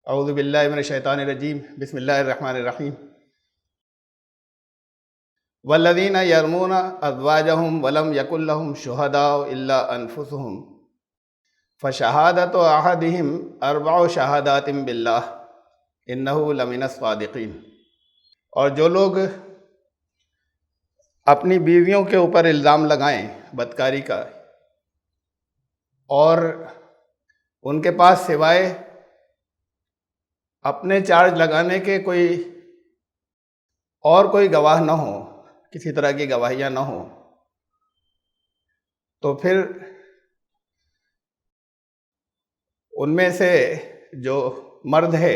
اعوذ باللہ من الشیطان الرجیم بسم اللہ الرحمن الرحیم والذین یرمون ازواجہم ولم یکن لہم شہداء الا انفسہم فشہادۃ احدہم اربع شہادات باللہ انہ لمن الصادقین۔ اور جو لوگ اپنی بیویوں کے اوپر الزام لگائیں بدکاری کا اور ان کے پاس سوائے اپنے چارج لگانے کے کوئی گواہ نہ ہو، کسی طرح کی گواہیاں نہ ہوں، تو پھر ان میں سے جو مرد ہے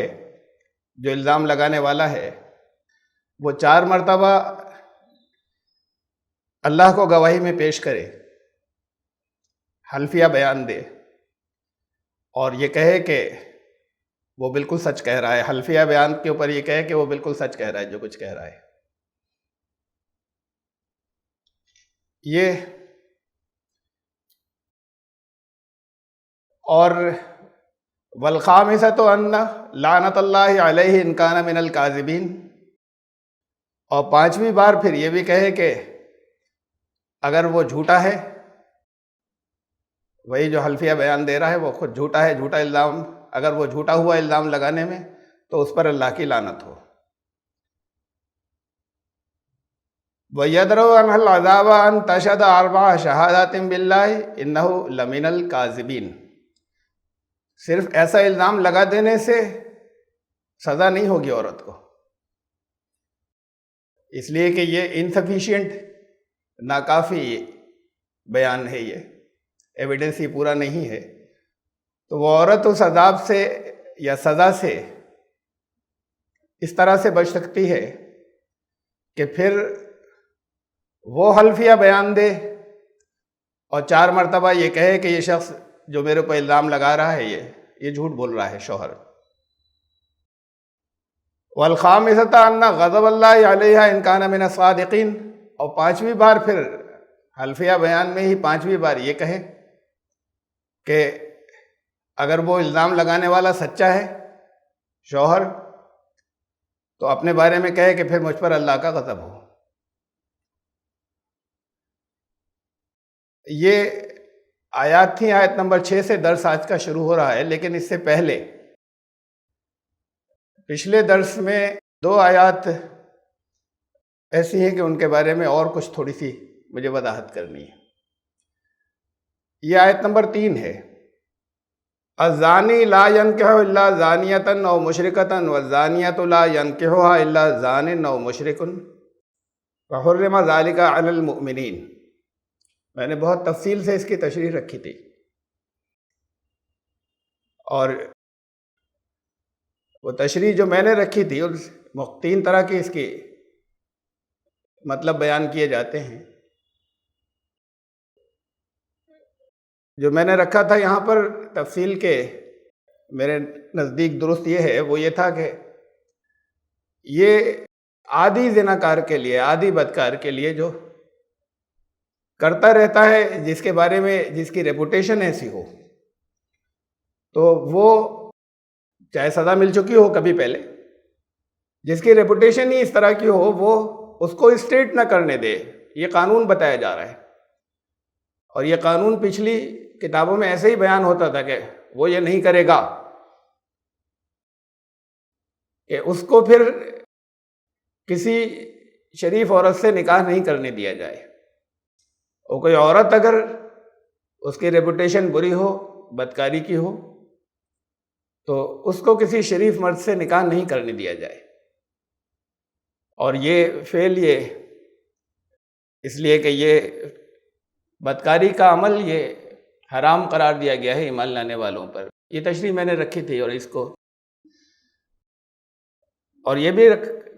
جو الزام لگانے والا ہے وہ 4 مرتبہ اللہ کو گواہی میں پیش کرے، حلفیہ بیان دے اور یہ کہے کہ وہ بالکل سچ کہہ رہا ہے، حلفیہ بیان کے اوپر یہ کہے کہ وہ بالکل سچ کہہ رہا ہے جو کچھ کہہ رہا ہے۔ یہ اور والخامسۃ ان لعنۃ اللہ علیہ ان کان من الکاذبین، اور 5ویں بار پھر یہ بھی کہے کہ اگر وہ جھوٹا ہے، وہی جو حلفیہ بیان دے رہا ہے وہ خود جھوٹا ہے، جھوٹا الزام، اگر وہ جھوٹا ہوا الزام لگانے میں تو اس پر اللہ کی لعنت ہو۔ وَيَدْرَوْ عَنْهَا الْعَذَابَ أَنْ تَشْهَدَ 4 شَهَادَاتٍ بِاللَّهِ إِنَّهُ لَمِنَ الْكَاذِبِينَ۔ صرف ایسا الزام لگا دینے سے سزا نہیں ہوگی عورت کو، اس لیے کہ یہ انسفیشینٹ، ناکافی بیان ہے، یہ ایویڈنس ہی پورا نہیں ہے، تو وہ عورت اس عذاب سے یا سزا سے اس طرح سے بچ سکتی ہے کہ پھر وہ حلفیہ بیان دے اور 4 مرتبہ یہ کہے کہ یہ شخص جو میرے اوپر الزام لگا رہا ہے یہ جھوٹ بول رہا ہے، شوہر۔ والخامسۃ ان غضب اللہ علیہ ان کان من الصادقین، اور 5ویں بار پھر حلفیہ بیان میں ہی 5ویں بار یہ کہے کہ اگر وہ الزام لگانے والا سچا ہے شوہر تو اپنے بارے میں کہے کہ پھر مجھ پر اللہ کا غضب ہو۔ یہ آیات تھیں، آیت نمبر 6 سے درس آج کا شروع ہو رہا ہے، لیکن اس سے پہلے پچھلے درس میں 2 آیات ایسی ہیں کہ ان کے بارے میں اور کچھ تھوڑی سی مجھے وضاحت کرنی ہے۔ یہ آیت نمبر 3 ہے، الزانی لا ينکح الا زانیۃ او مشرکۃ والزانیۃ لا ينکحها الا زان او مشرک وحرم ذلک علی المؤمنین۔ میں نے بہت تفصیل سے اس کی تشریح رکھی تھی، اور وہ تشریح جو میں نے رکھی تھی 3 طرح کی اس کی مطلب بیان کیے جاتے ہیں۔ جو میں نے رکھا تھا یہاں پر تفصیل کے میرے نزدیک درست یہ ہے، وہ یہ تھا کہ یہ عادی زناکار کے لیے، عادی بدکار کے لیے جو کرتا رہتا ہے، جس کے بارے میں جس کی ریپوٹیشن ایسی ہو، تو وہ چاہے سزا مل چکی ہو کبھی پہلے، جس کی ریپوٹیشن ہی اس طرح کی ہو، وہ اس کو اسٹریٹ نہ کرنے دے، یہ قانون بتایا جا رہا ہے۔ اور یہ قانون پچھلی کتابوں میں ایسے ہی بیان ہوتا تھا کہ وہ یہ نہیں کرے گا کہ اس کو پھر کسی شریف عورت سے نکاح نہیں کرنے دیا جائے، اور کوئی عورت اگر اس کی ریپوٹیشن بری ہو، بدکاری کی ہو، تو اس کو کسی شریف مرد سے نکاح نہیں کرنے دیا جائے۔ اور یہ فعل یہ اس لیے کہ یہ بدکاری کا عمل یہ حرام قرار دیا گیا ہے ایمان لانے والوں پر۔ یہ تشریح میں نے رکھی تھی، اور اس کو اور یہ بھی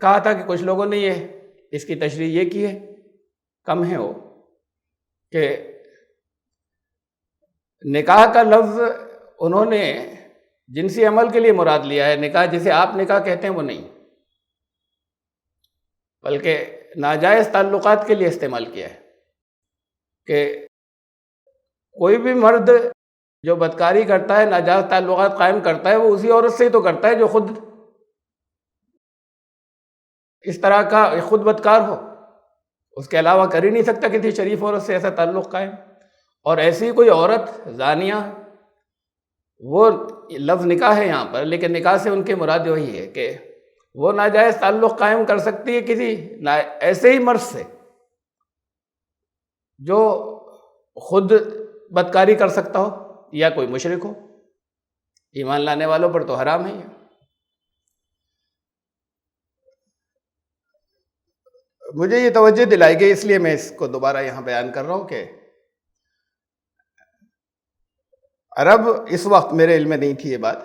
کہا تھا کہ کچھ لوگوں نے اس کی تشریح یہ کی ہے، کم ہے وہ، کہ نکاح کا لفظ انہوں نے جنسی عمل کے لیے مراد لیا ہے، نکاح جسے آپ نکاح کہتے ہیں وہ نہیں، بلکہ ناجائز تعلقات کے لیے استعمال کیا ہے، کہ کوئی بھی مرد جو بدکاری کرتا ہے، ناجائز تعلقات قائم کرتا ہے، وہ اسی عورت سے ہی تو کرتا ہے جو خود اس طرح کا خود بدکار ہو، اس کے علاوہ کر ہی نہیں سکتا کسی شریف عورت سے ایسا تعلق قائم۔ اور ایسی کوئی عورت زانیہ، وہ لفظ نکاح ہے یہاں پر، لیکن نکاح سے ان کے مراد وہی ہے کہ وہ ناجائز تعلق قائم کر سکتی ہے کسی ایسے ہی مرد سے جو خود بدکاری کر سکتا ہو یا کوئی مشرک ہو۔ ایمان لانے والوں پر تو حرام ہے یہ۔ مجھے یہ توجہ دلائی گئی، اس لیے میں اس کو دوبارہ یہاں بیان کر رہا ہوں کہ عرب اس وقت میرے علم میں نہیں تھی یہ بات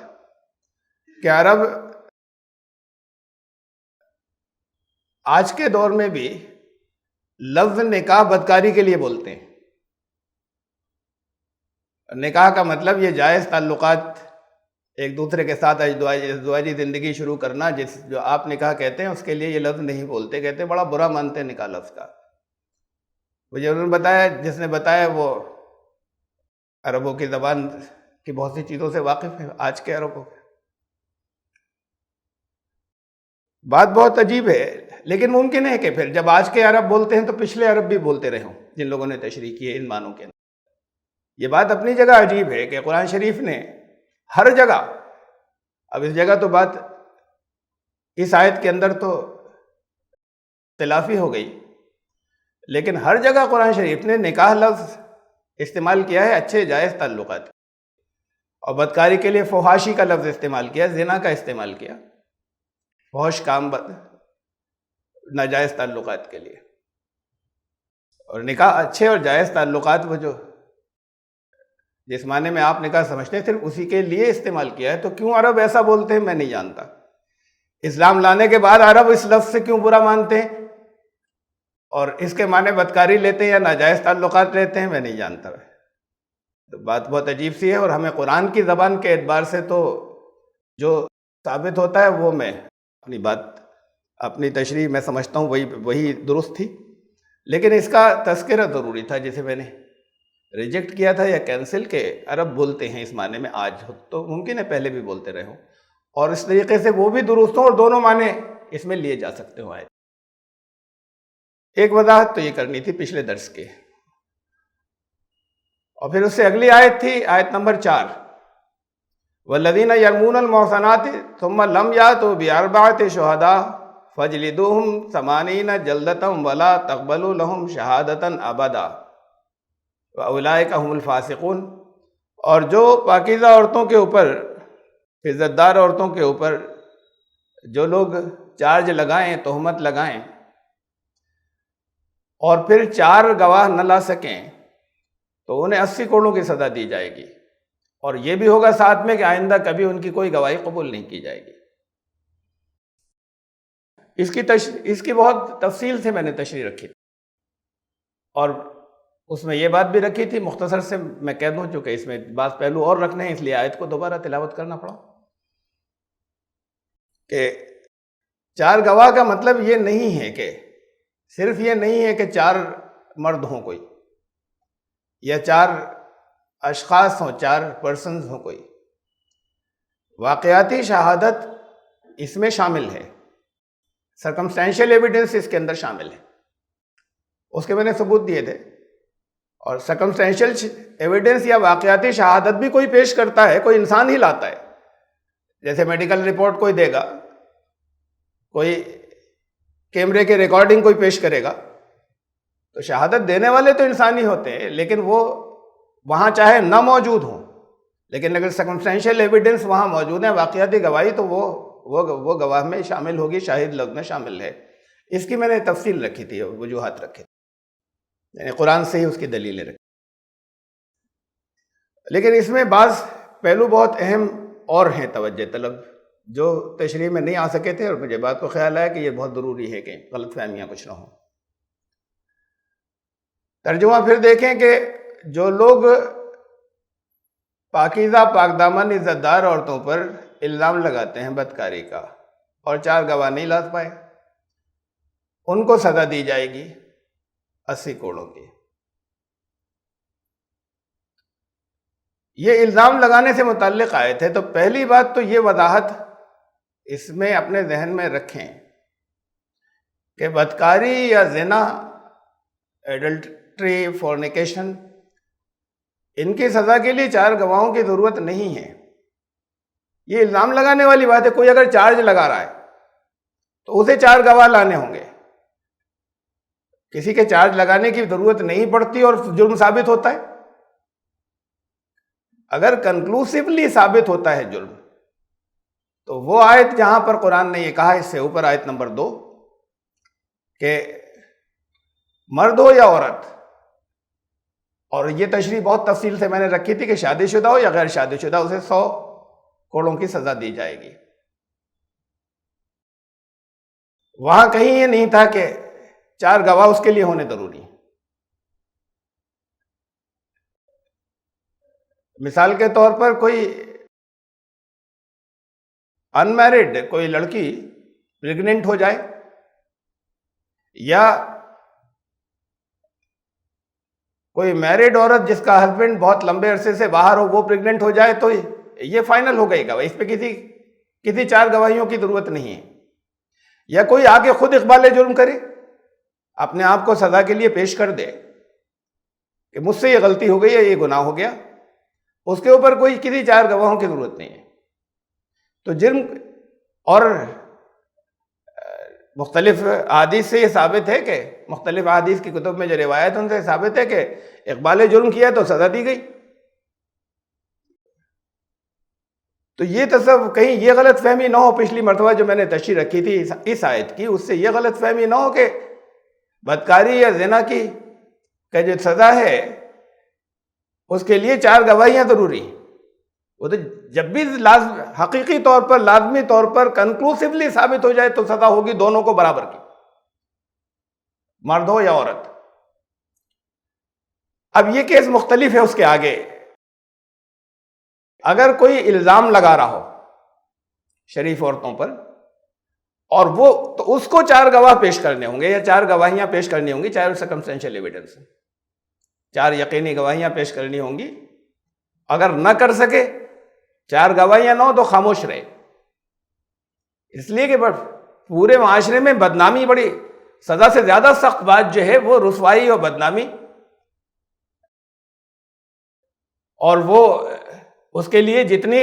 کہ عرب آج کے دور میں بھی لفظ نکاح بدکاری کے لیے بولتے ہیں۔ نکاح کا مطلب یہ جائز تعلقات، ایک دوسرے کے ساتھ ازدواجی زندگی شروع کرنا، جو آپ نکاح کہتے ہیں اس کے لیے یہ لفظ نہیں بولتے، کہتے ہیں بڑا برا مانتے ہیں نکاح لفظ کا۔ مجھے انہوں نے بتایا، جس نے بتایا وہ عربوں کی زبان کی بہت سی چیزوں سے واقف ہے، آج کے عربوں۔ بات بہت عجیب ہے، لیکن ممکن ہے کہ پھر جب آج کے عرب بولتے ہیں تو پچھلے عرب بھی بولتے رہے ہوں، جن لوگوں نے تشریح کی ہے ان معنوں کے اندر۔ یہ بات اپنی جگہ عجیب ہے کہ قرآن شریف نے ہر جگہ، اب اس جگہ تو بات اس آیت کے اندر تو اختلافی ہو گئی، لیکن ہر جگہ قرآن شریف نے نکاح لفظ استعمال کیا ہے اچھے جائز تعلقات، اور بدکاری کے لیے فحاشی کا لفظ استعمال کیا، زنا کا استعمال کیا، فحش کام، ناجائز تعلقات کے لیے۔ اور نکاح اچھے اور جائز تعلقات، وہ جو جس معنی میں آپ نکاح سمجھتے ہیں صرف اسی کے لیے استعمال کیا ہے۔ تو کیوں عرب ایسا بولتے ہیں میں نہیں جانتا۔ اسلام لانے کے بعد عرب اس لفظ سے کیوں برا مانتے ہیں اور اس کے معنی بدکاری لیتے ہیں یا ناجائز تعلقات لیتے ہیں، میں نہیں جانتا۔ تو بات بہت عجیب سی ہے، اور ہمیں قرآن کی زبان کے اعتبار سے تو جو ثابت ہوتا ہے وہ میں اپنی بات، اپنی تشریح میں سمجھتا ہوں وہی درست تھی، لیکن اس کا تذکرہ ضروری تھا جسے میں نے ریجیکٹ کیا تھا یا کینسل، کہ عرب بولتے ہیں اس معنی میں آج، تو ممکن ہے پہلے بھی بولتے رہے ہوں، اور اس طریقے سے وہ بھی درست ہوں اور دونوں معنی اس میں لیے جا سکتے ہوں۔ ایک وضاحت تو یہ کرنی تھی پچھلے درس کے، اور پھر اس سے اگلی آیت تھی آیت نمبر 4، والذین یرمون المحصنات ثم لم یاتوا باربعۃ شہداء فاجلدوہم 80 جلدۃ ولا تقبلوا لهم شہادۃ ابدا واولئک هم الفاسقون۔ اور جو پاکیزہ عورتوں کے اوپر، عزت دار عورتوں کے اوپر جو لوگ چارج لگائیں، تہمت لگائیں، اور پھر 4 گواہ نہ لا سکیں تو انہیں 80 کوڑوں کی سزا دی جائے گی، اور یہ بھی ہوگا ساتھ میں کہ آئندہ کبھی ان کی کوئی گواہی قبول نہیں کی جائے گی۔ اس کی بہت تفصیل سے میں نے تشریح رکھی تھی، اور اس میں یہ بات بھی رکھی تھی، مختصر سے میں کہہ دوں چونکہ اس میں بعض پہلو اور رکھنے ہیں، اس لیے آیت کو دوبارہ تلاوت کرنا پڑا، کہ 4 گواہ کا مطلب یہ نہیں ہے کہ صرف یہ نہیں ہے کہ 4 مرد ہوں کوئی، یا 4 اشخاص ہوں، 4 پرسنز ہوں کوئی۔ واقعاتی شہادت اس میں شامل ہے، سرکمسٹینشیل ایویڈنس اس کے اندر شامل ہے، اس کے میں نے ثبوت دیے تھے۔ اور سرکمسٹینشیل ایویڈنس یا واقعاتی شہادت بھی کوئی پیش کرتا ہے، کوئی انسان ہی لاتا ہے، جیسے میڈیکل رپورٹ کوئی دے گا، کوئی کیمرے کے ریکارڈنگ کوئی پیش کرے گا، تو شہادت دینے والے تو انسان ہی ہوتے ہیں، لیکن وہ وہاں چاہے نہ موجود ہوں، لیکن اگر سرکمسٹینشیل ایویڈنس وہاں موجود ہے، واقعاتی گواہی، تو وہ گواہ میں شامل ہوگی، شاہد لفظ میں شامل ہے۔ اس کی میں نے تفصیل رکھی تھی، وجوہات رکھی تھی، یعنی قرآن سے ہی اس کی دلیلیں رکھی۔ لیکن اس میں بعض پہلو بہت اہم اور ہیں توجہ طلب، جو تشریح میں نہیں آ سکے تھے، اور مجھے بات کو خیال آیا کہ یہ بہت ضروری ہے کہ غلط فہمیاں کچھ نہ ہوں۔ ترجمہ پھر دیکھیں کہ جو لوگ پاکیزہ، پاک دامن، عزت دار عورتوں پر الزام لگاتے ہیں بدکاری کا، اور 4 گواہ نہیں لا پائے، ان کو سزا دی جائے گی 80 کوڑوں کی۔ یہ الزام لگانے سے متعلق آیت ہے، تو پہلی بات تو یہ وضاحت اس میں اپنے ذہن میں رکھیں کہ بدکاری یا زنا، ایڈلٹری، فورنیکیشن، ان کی سزا کے لیے 4 گواہوں کی ضرورت نہیں ہے۔ یہ الزام لگانے والی بات ہے۔ کوئی اگر چارج لگا رہا ہے تو اسے 4 گواہ لانے ہوں گے۔ کسی کے چارج لگانے کی ضرورت نہیں پڑتی اور جرم ثابت ہوتا ہے۔ اگر کنکلوسیولی ثابت ہوتا ہے جرم، تو وہ آیت جہاں پر قرآن نے یہ کہا، اس سے اوپر آیت نمبر 2، کہ مرد ہو یا عورت، اور یہ تشریح بہت تفصیل سے میں نے رکھی تھی کہ شادی شدہ ہو یا غیر شادی شدہ، اسے 100 کوڑوں کی سزا دی جائے گی۔ وہاں کہیں یہ نہیں تھا کہ 4 گواہ اس کے لیے ہونے ضروری ہیں۔ مثال کے طور پر کوئی انمیرڈ کوئی لڑکی پریگننٹ ہو جائے، یا کوئی میرڈ عورت جس کا ہسبینڈ بہت لمبے عرصے سے باہر ہو، وہ پریگننٹ ہو جائے، تو یہ فائنل ہو گئی گواہ، اس پہ کسی 4 گواہیوں کی ضرورت نہیں ہے۔ یا کوئی آ کے خود اقبال جرم کرے، اپنے آپ کو سزا کے لیے پیش کر دے کہ مجھ سے یہ غلطی ہو گئی ہے، یہ گناہ ہو گیا، اس کے اوپر کسی 4 گواہوں کی ضرورت نہیں ہے۔ تو جرم، اور مختلف احادیث سے یہ ثابت ہے کہ مختلف احادیث کی کتب میں جو روایت ان سے ثابت ہے کہ اقبال جرم کیا تو سزا دی گئی۔ تو یہ تصور، کہیں یہ غلط فہمی نہ ہو، پچھلی مرتبہ جو میں نے تشریح رکھی تھی اس آیت کی، اس سے یہ غلط فہمی نہ ہو کہ بدکاری یا زنا کی کا جو سزا ہے اس کے لیے 4 گواہیاں ضروری ہیں۔ وہ تو جب بھی حقیقی طور پر، لازمی طور پر کنکلوسیولی ثابت ہو جائے تو سزا ہوگی دونوں کو برابر کی، مرد ہو یا عورت۔ اب یہ کیس مختلف ہے اس کے آگے۔ اگر کوئی الزام لگا رہا ہو شریف عورتوں پر، اور وہ تو اس کو 4 گواہ پیش کرنے ہوں گے، یا 4 گواہیاں پیش کرنی ہوں گی، چاہے سرکمسٹینشل ایویڈنس، 4 یقینی گواہیاں پیش کرنی ہوں گی۔ اگر نہ کر سکے، 4 گواہیاں نہ ہو تو خاموش رہے، اس لیے کہ پورے معاشرے میں بدنامی، بڑی سزا سے زیادہ سخت بات جو ہے وہ رسوائی اور بدنامی، اور وہ اس کے لیے جتنی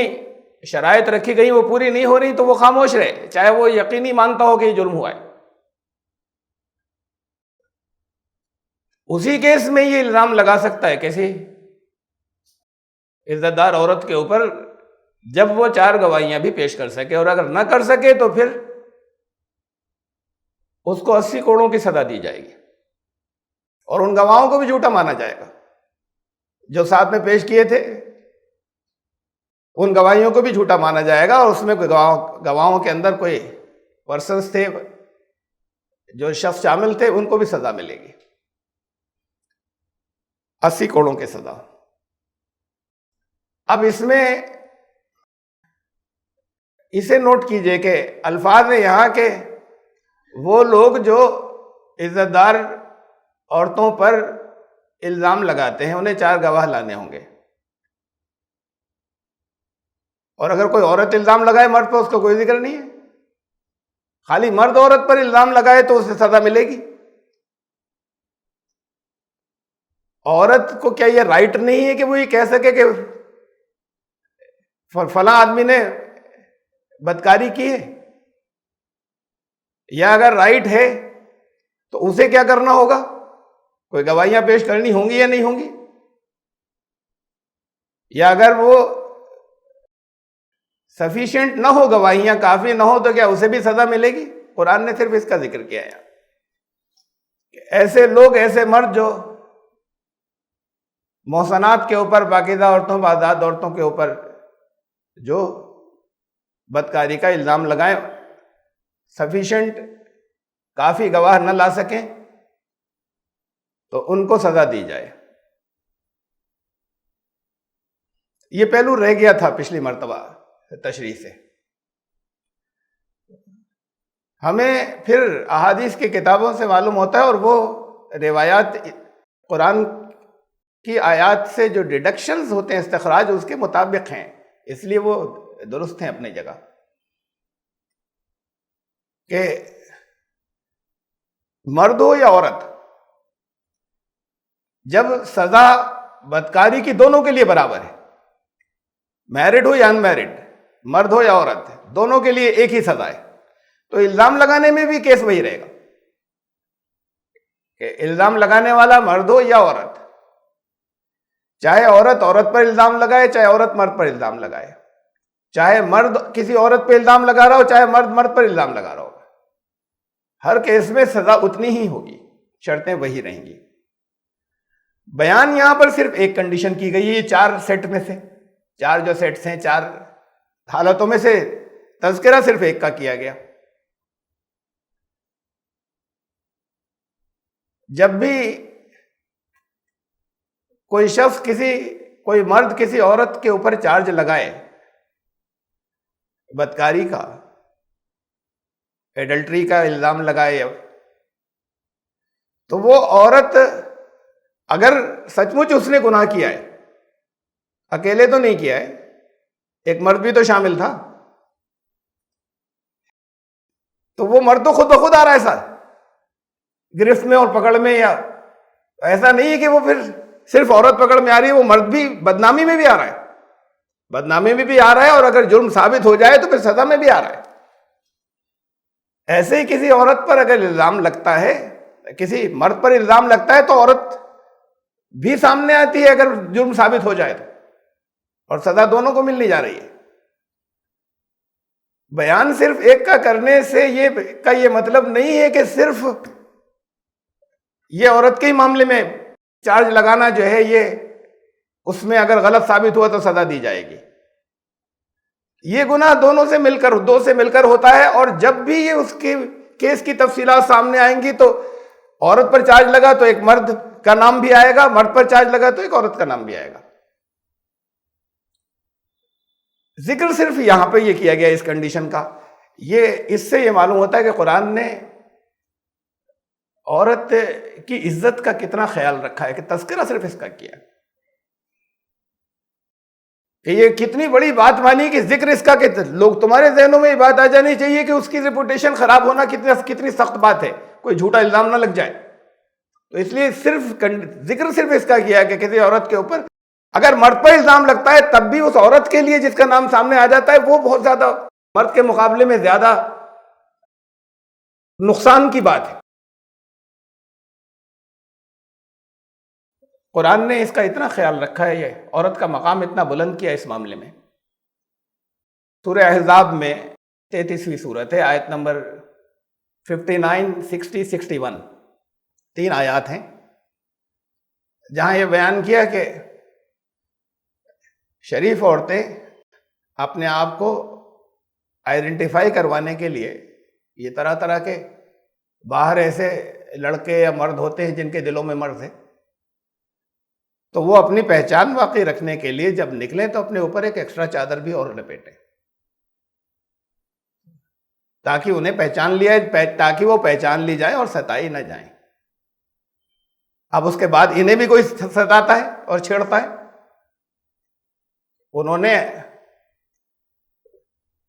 شرائط رکھی گئی وہ پوری نہیں ہو رہی تو وہ خاموش رہے، چاہے وہ یقینی مانتا ہو کہ یہ جرم ہوا ہے۔ اسی کیس میں یہ الزام لگا سکتا ہے کسی عزت دار عورت کے اوپر، جب وہ 4 گواہیاں بھی پیش کر سکے، اور اگر نہ کر سکے تو پھر اس کو 80 کوڑوں کی سزا دی جائے گی، اور ان گواہوں کو بھی جھوٹا مانا جائے گا جو ساتھ میں پیش کیے تھے، ان گواہیوں کو بھی جھوٹا مانا جائے گا، اور اس میں کوئی گواہوں کے اندر کوئی پرسنس تھے، جو شخص شامل تھے، ان کو بھی سزا ملے گی، 80 کوڑوں کی سزا۔ اب اس میں اسے نوٹ کیجئے کہ الفاظ ہیں یہاں کے وہ لوگ جو عزت دار عورتوں پر الزام لگاتے ہیں انہیں 4 گواہ لانے ہوں گے، اور اگر کوئی عورت الزام لگائے مرد پر، اس کا کوئی ذکر نہیں ہے، خالی مرد عورت پر الزام لگائے تو اسے سزا ملے گی۔ عورت کو کیا یہ رائٹ نہیں ہے کہ وہ یہ کہہ سکے کہ فلاں آدمی نے بدکاری کی ہے؟ یا اگر رائٹ ہے تو اسے کیا کرنا ہوگا؟ کوئی گواہیاں پیش کرنی ہوں گی یا نہیں ہوں گی؟ یا اگر وہ سفیشینٹ نہ ہو، گواہیاں کافی نہ ہو، تو کیا اسے بھی سزا ملے گی؟ قرآن نے صرف اس کا ذکر کیا ہے کہ ایسے لوگ، ایسے مرد جو محصنات کے اوپر، پاکیزہ عورتوں، آزاد عورتوں کے اوپر جو بدکاری کا الزام لگائیں، سفیشینٹ، کافی گواہ نہ لا سکیں، تو ان کو سزا دی جائے۔ یہ پہلو رہ گیا تھا پچھلی مرتبہ تشریح سے۔ ہمیں پھر احادیث کی کتابوں سے معلوم ہوتا ہے، اور وہ روایات قرآن کی آیات سے جو ڈیڈکشنز ہوتے ہیں، استخراج اس کے مطابق ہیں، اس لیے وہ درست ہیں اپنی جگہ، کہ مرد ہو یا عورت، جب سزا بدکاری کی دونوں کے لیے برابر ہے، میرڈ ہو یا ان میرڈ، مرد ہو یا عورت، دونوں کے لیے ایک ہی سزا ہے، تو الزام لگانے میں بھی کیس وہی رہے گا کہ الزام لگانے والا مرد ہو یا عورت، چاہے عورت عورت پر الزام لگائے، چاہے عورت مرد پر الزام لگائے، چاہے مرد کسی عورت پہ الزام لگا رہا ہو، چاہے مرد مرد پر الزام لگا رہا ہو، ہر کیس میں سزا اتنی ہی ہوگی، شرطیں وہی رہیں گی۔ بیان یہاں پر صرف ایک کنڈیشن کی گئی ہے، یہ 4 سیٹ میں سے، 4 جو سیٹس ہیں، 4 حالتوں میں سے تذکرہ صرف ایک کا کیا گیا۔ جب بھی کوئی شخص کوئی مرد کسی عورت کے اوپر چارج لگائے بدکاری کا، ایڈلٹری کا الزام لگائے، تو وہ عورت اگر سچ مچ اس نے گناہ کیا ہے، اکیلے تو نہیں کیا ہے، ایک مرد بھی تو شامل تھا، تو وہ مرد تو خود بخود آ رہا ہے ساتھ گرفت میں اور پکڑ میں، یا ایسا نہیں ہے کہ وہ پھر صرف عورت پکڑ میں آ رہی ہے، وہ مرد بھی بدنامی میں بھی آ رہا ہے، بدنامی میں بھی آ رہا ہے، اور اگر جرم ثابت ہو جائے تو پھر سزا میں بھی آ رہا ہے۔ ایسے ہی کسی عورت پر اگر الزام لگتا ہے، کسی مرد پر الزام لگتا ہے، تو عورت بھی سامنے آتی ہے اگر جرم ثابت ہو جائے تو، اور سزا دونوں کو ملنی جا رہی ہے۔ بیان صرف ایک کا کرنے سے یہ مطلب نہیں ہے کہ صرف یہ عورت کے ہی معاملے میں چارج لگانا جو ہے، یہ اس میں اگر غلط ثابت ہوا تو سزا دی جائے گی۔ یہ گناہ دونوں سے مل کر، دو سے مل کر ہوتا ہے، اور جب بھی یہ اس کے کیس کی تفصیلات سامنے آئیں گی تو عورت پر چارج لگا تو ایک مرد کا نام بھی آئے گا، مرد پر چارج لگا تو ایک عورت کا نام بھی آئے گا۔ ذکر صرف یہاں پہ یہ کیا گیا اس کنڈیشن کا، اس سے یہ معلوم ہوتا ہے کہ قرآن نے عورت کی عزت کا کتنا خیال رکھا ہے، کہ تذکرہ صرف اس کا کیا، کہ یہ کتنی بڑی بات مانی کہ ذکر اس کا، کہ لوگ تمہارے ذہنوں میں یہ بات آ جانی چاہیے کہ اس کی ریپوٹیشن خراب ہونا کتنی سخت بات ہے، کوئی جھوٹا الزام نہ لگ جائے۔ تو اس لیے ذکر صرف اس کا کیا کہ کسی عورت کے اوپر اگر مرد پر الزام لگتا ہے، تب بھی اس عورت کے لیے جس کا نام سامنے آ جاتا ہے، وہ بہت زیادہ مرد کے مقابلے میں زیادہ نقصان کی بات ہے۔ قرآن نے اس کا اتنا خیال رکھا ہے، یہ عورت کا مقام اتنا بلند کیا اس معاملے میں۔ سورہ احزاب میں 33ویں سورت ہے، آیت نمبر 59، 60، 61، 3 آیات ہیں جہاں یہ بیان کیا کہ شریف عورتیں اپنے آپ کو آئیڈینٹیفائی کروانے کے لیے یہ طرح طرح کے باہر ایسے لڑکے یا مرد ہوتے ہیں جن کے دلوں میں مرض ہے، تو وہ اپنی پہچان واقعی رکھنے کے لیے جب نکلیں تو اپنے اوپر ایک ایکسٹرا چادر بھی اور لپیٹیں، تاکہ انہیں پہچان لیا، تاکہ وہ پہچان لی جائے اور ستائی نہ جائیں۔ اب اس کے بعد انہیں بھی کوئی ستاتا ہے اور چھیڑتا ہے، انہوں نے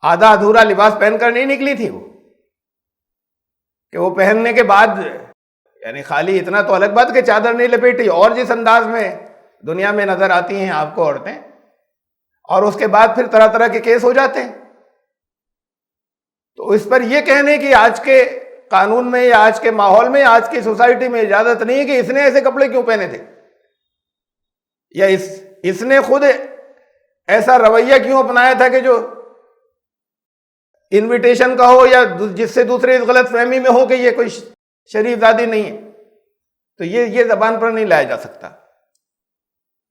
آدھا ادھورا لباس پہن کر نہیں نکلی تھی وہ، کہ وہ پہننے کے بعد یعنی خالی اتنا تو الگ بات کہ چادر نہیں لپیٹی، اور جس انداز میں دنیا میں نظر آتی ہیں آپ کو عورتیں، اور اس کے بعد پھر طرح طرح کے کیس ہو جاتے ہیں۔ تو اس پر یہ کہنے کہ آج کے قانون میں یا آج کے ماحول میں، آج کی سوسائٹی میں اجازت نہیں ہے کہ اس نے ایسے کپڑے کیوں پہنے تھے، یا اس نے خود ایسا رویہ کیوں اپنایا تھا کہ جو انویٹیشن کا ہو یا جس سے دوسرے اس غلط فہمی میں ہو کہ یہ کوئی شریف زادی نہیں ہے، تو یہ زبان پر نہیں لایا جا سکتا۔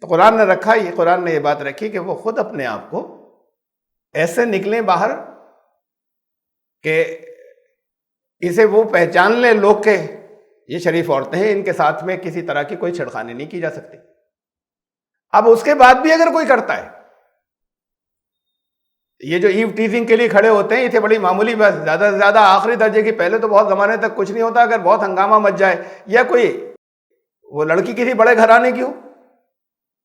تو قرآن نے رکھا، یہ قرآن نے یہ بات رکھی کہ وہ خود اپنے آپ کو ایسے نکلیں باہر کہ اسے وہ پہچان لیں لوگ کہ یہ شریف عورتیں ہیں، ان کے ساتھ میں کسی طرح کی کوئی چھڑخانی نہیں کی جا سکتی۔ اب اس کے بعد بھی اگر کوئی کرتا ہے، یہ جو ایو ٹیزنگ کے لیے کھڑے ہوتے ہیں، یہ تھے بڑی معمولی بات، زیادہ سے زیادہ آخری درجے کی، پہلے تو بہت زمانے تک کچھ نہیں ہوتا، اگر بہت ہنگامہ مچ جائے یا کوئی وہ لڑکی کسی بڑے گھرانے کی ہو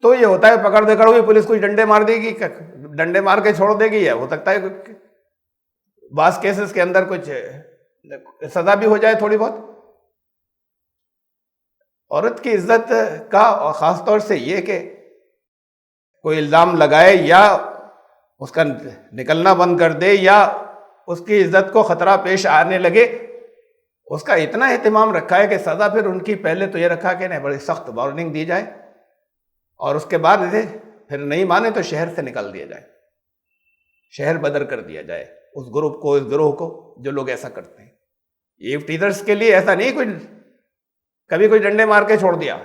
تو یہ ہوتا ہے پکڑ دکڑ ہوئی پولیس کچھ ڈنڈے مار دے گی، ڈنڈے مار کے چھوڑ دے گی، ہو سکتا ہے بعض کیسز کے اندر کچھ سزا بھی ہو جائے تھوڑی بہت۔ عورت کی عزت کا، اور خاص طور سے یہ کہ کوئی الزام لگائے یا اس کا نکلنا بند کر دے یا اس کی عزت کو خطرہ پیش آنے لگے، اس کا اتنا اہتمام رکھا ہے کہ سزا پھر ان کی پہلے تو یہ رکھا کہ بڑی سخت وارننگ دی جائے، اور اس کے بعد اسے پھر نہیں مانے تو شہر سے نکال دیا جائے، شہر بدر کر دیا جائے اس گروپ کو، اس گروہ کو جو لوگ ایسا کرتے ہیں۔ یہ ٹیچرس کے لیے ایسا نہیں کوئی کبھی کوئی ڈنڈے مار کے چھوڑ دیا،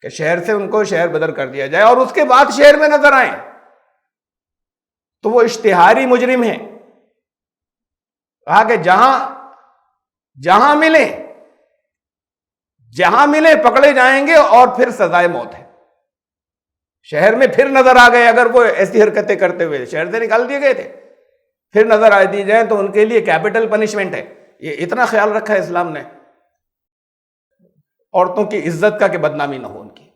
کہ شہر سے ان کو شہر بدر کر دیا جائے، اور اس کے بعد شہر میں نظر آئیں تو وہ اشتہاری مجرم ہیں۔ کہا کہ جہاں ملیں پکڑے جائیں گے، اور پھر سزائے موت ہے۔ شہر میں پھر نظر آ گئے، اگر وہ ایسی حرکتیں کرتے ہوئے شہر سے نکال دیے گئے تھے، پھر نظر آ دی جائیں تو ان کے لیے کیپٹل پنشمنٹ ہے۔ یہ اتنا خیال رکھا ہے اسلام نے عورتوں کی عزت کا کہ بدنامی نہ ہو ان کی۔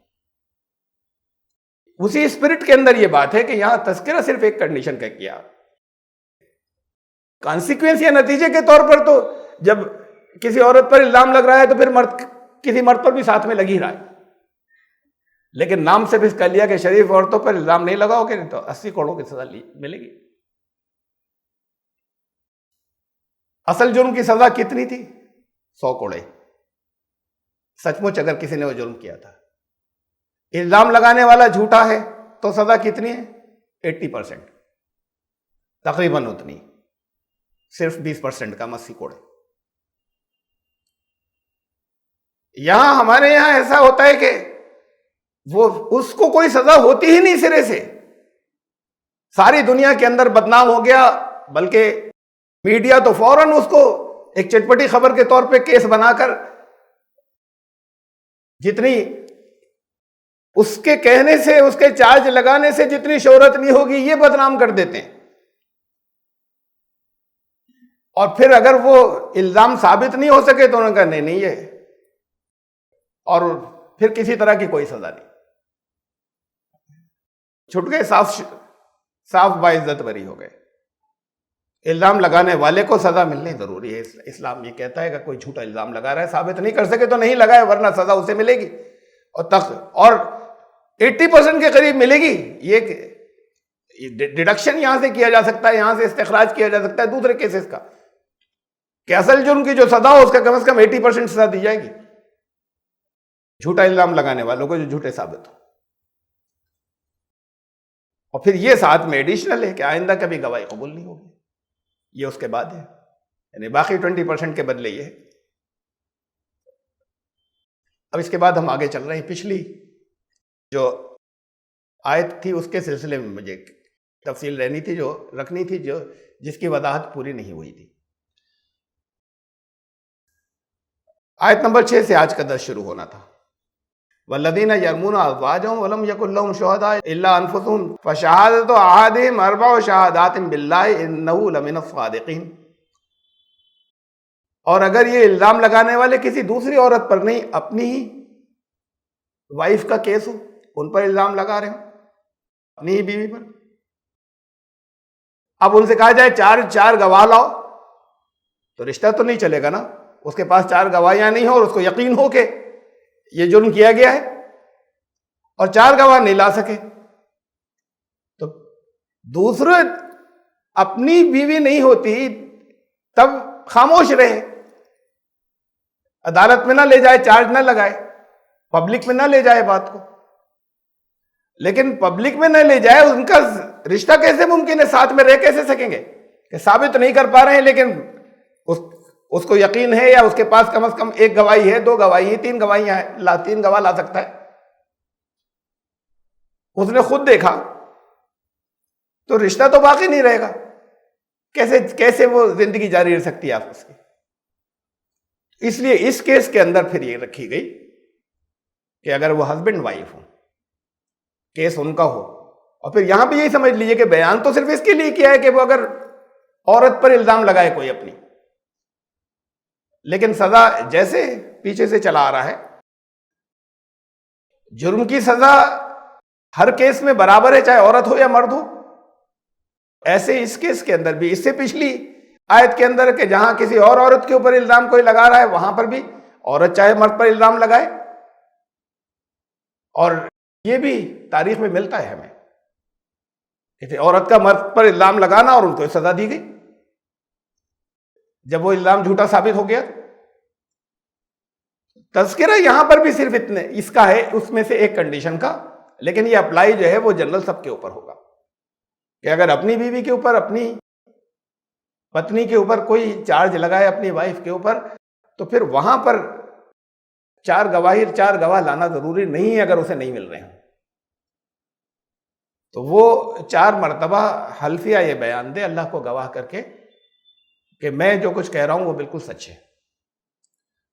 اسی اسپرٹ کے اندر یہ بات ہے کہ یہاں تذکرہ صرف ایک کنڈیشن کا کیا، کانسیکوینس یا نتیجے کے طور پر تو جب کسی عورت پر الزام لگ رہا ہے تو پھر کسی مرد پر بھی ساتھ میں لگ ہی رہا ہے، لیکن نام سے بھی اس کا لیا کہ شریف عورتوں پر الزام نہیں لگاؤ گے تو 80 کروڑوں کی سزا ملے گی۔ اصل جرم کی سزا کتنی تھی؟ 100 کوڑے، سچ مچ اگر کسی نے وہ جرم کیا تھا۔ الزام لگانے والا جھوٹا ہے تو سزا کتنی ہے؟ 80%، تقریباً اتنی، صرف 20% کم، 80 کوڑے۔ یہاں ہمارے یہاں ایسا ہوتا ہے کہ وہ اس کو کوئی سزا ہوتی ہی نہیں سرے سے، ساری دنیا کے اندر بدنام ہو گیا، بلکہ میڈیا تو فوراً اس کو ایک چٹپٹی خبر کے طور پہ کیس بنا کر جتنی اس کے کہنے سے، اس کے چارج لگانے سے جتنی شہرت نہیں ہوگی یہ بدنام کر دیتے ہیں، اور پھر اگر وہ الزام ثابت نہیں ہو سکے تو انہوں نے کہا نہیں یہ، اور پھر کسی طرح کی کوئی سزا نہیں، چھٹ گئے، صاف باعزت بری ہو گئے۔ الزام لگانے والے کو سزا ملنی ضروری ہے۔ اسلام یہ کہتا ہے کہ کوئی جھوٹا الزام لگا رہا ہے، ثابت نہیں کر سکے تو نہیں لگائے، ورنہ سزا اسے ملے گی، اور 80% کے قریب ملے گی۔ یہ ڈیڈکشن یہاں سے کیا جا سکتا ہے، یہاں سے استخراج کیا جا سکتا ہے دوسرے کیسز کا، کہ اصل جرم کی جو سزا ہو اس کا کم از کم 80% سزا دی جائے گی جھوٹا الزام لگانے والوں کو جو جھوٹے ثابت ہو۔ اور پھر یہ ساتھ میں ایڈیشنل ہے کہ آئندہ کبھی گواہی قبول نہیں ہوگی، یہ اس کے بعد ہے، یعنی باقی 20% کے بدلے یہ ہے۔ اب اس کے بعد ہم آگے چل رہے ہیں، پچھلی جو آیت تھی اس کے سلسلے میں مجھے تفصیل رکھنی تھی جس کی وضاحت پوری نہیں ہوئی تھی۔ آیت نمبر 6 سے آج کا درس شروع ہونا تھا۔ والذین یرمون ازواجہم ولم یکن لہم شہداء الا انفسہم فشہادۃ احدہم 4 شہادات باللہ انہ لمن الصادقین۔ اور اگر یہ الزام لگانے والے کسی دوسری عورت پر نہیں، اپنی ہی وائف کا کیس ہو، ان پر الزام لگا رہے ہوں، اپنی ہی بیوی پر، اب ان سے کہا جائے چار گواہ لاؤ تو رشتہ تو نہیں چلے گا نا، اس کے پاس 4 گواہیاں نہیں ہو اور اس کو یقین ہو کہ یہ جرم کیا گیا ہے، اور 4 گواہ نہیں لا سکے تو دوسرے اپنی بیوی نہیں ہوتی تب خاموش رہے، عدالت میں نہ لے جائے، چارج نہ لگائے، پبلک میں نہ لے جائے بات کو۔ لیکن پبلک میں نہ لے جائے، ان کا رشتہ کیسے ممکن ہے، ساتھ میں رہ کیسے سکیں گے، کہ ثابت نہیں کر پا رہے ہیں لیکن اس کو یقین ہے، یا اس کے پاس کم از کم 1 گواہی ہے، 2 گواہی ہے، 3 گواہیاں ہیں، 3 گواہ لا سکتا ہے، اس نے خود دیکھا، تو رشتہ تو باقی نہیں رہے گا، کیسے وہ زندگی جاری رہ سکتی ہے آپس کی۔ اس لیے اس کیس کے اندر پھر یہ رکھی گئی کہ اگر وہ ہسبینڈ وائف ہو، کیس ان کا ہو، اور پھر یہاں پہ یہی سمجھ لیجئے کہ بیان تو صرف اس کے لیے کیا ہے کہ وہ اگر عورت پر الزام لگائے کوئی اپنی، لیکن سزا جیسے پیچھے سے چلا آ رہا ہے، جرم کی سزا ہر کیس میں برابر ہے، چاہے عورت ہو یا مرد ہو. ایسے اس کیس کے اندر بھی، اس سے پچھلی آیت کے اندر کہ جہاں کسی اور عورت کے اوپر الزام کوئی لگا رہا ہے وہاں پر بھی عورت چاہے مرد پر الزام لگائے. اور یہ بھی تاریخ میں ملتا ہے ہمیں، کہ عورت کا مرد پر الزام لگانا اور ان کو سزا دی گئی جب وہ الزام جھوٹا ثابت ہو گیا. تذکرہ یہاں پر بھی صرف اتنے اس کا ہے، اس میں سے ایک کنڈیشن کا، لیکن یہ اپلائی جو ہے وہ جنرل سب کے اوپر ہوگا کہ اگر اپنی بیوی کے اوپر، اپنی پتنی کے اوپر کوئی چارج لگائے اپنی وائف کے اوپر، تو پھر وہاں پر چار گواہ لانا ضروری نہیں ہے اگر اسے نہیں مل رہے ہیں. تو وہ 4 مرتبہ حلفیہ یہ بیان دے اللہ کو گواہ کر کے کہ میں جو کچھ کہہ رہا ہوں وہ بالکل سچ ہے.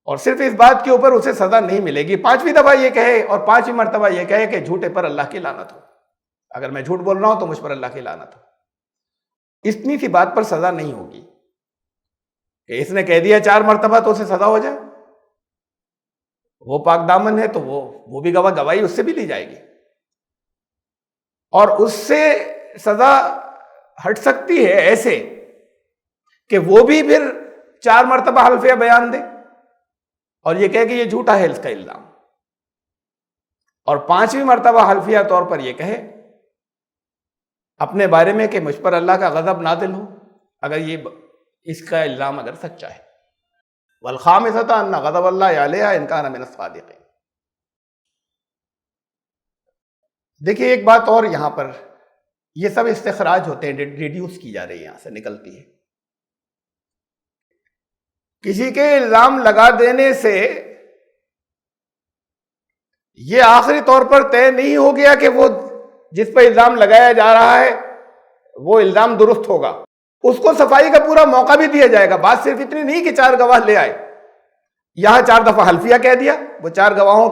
اور صرف اس بات کے اوپر اسے سزا نہیں ملے گی، 5ویں دفعہ یہ کہے اور 5ویں مرتبہ یہ کہے کہ جھوٹے پر اللہ کی لعنت ہو، اگر میں جھوٹ بول رہا ہوں تو مجھ پر اللہ کی لعنت ہو. اتنی سی بات پر سزا نہیں ہوگی کہ اس نے کہہ دیا 4 مرتبہ تو اسے سزا ہو جائے. وہ پاک دامن ہے تو وہ بھی گواہی اس سے بھی لی جائے گی، اور اس سے سزا ہٹ سکتی ہے ایسے کہ وہ بھی پھر 4 مرتبہ حلفیہ بیان دے اور یہ کہے کہ یہ جھوٹا ہے اس کا الزام، اور 5ویں مرتبہ حلفیہ طور پر یہ کہے اپنے بارے میں کہ مجھ پر اللہ کا غضب نازل ہو اگر یہ اس کا الزام اگر سچا ہے. والخامسۃ ان غضب اللہ علیہا ان کان من الصادقین. دیکھیے ایک بات اور یہاں پر، یہ سب استخراج ہوتے ہیں، ریڈیوس کی جا رہی ہے، یہاں سے نکلتی ہے. کسی کے الزام لگا دینے سے یہ آخری طور پر طے نہیں ہو گیا کہ وہ جس پر الزام لگایا جا رہا ہے وہ الزام درست ہوگا. اس کو صفائی کا پورا موقع بھی دیا جائے گا. بات صرف اتنی نہیں کہ 4 گواہ لے آئے، یہاں 4 دفعہ حلفیہ کہہ دیا، وہ 4 گواہوں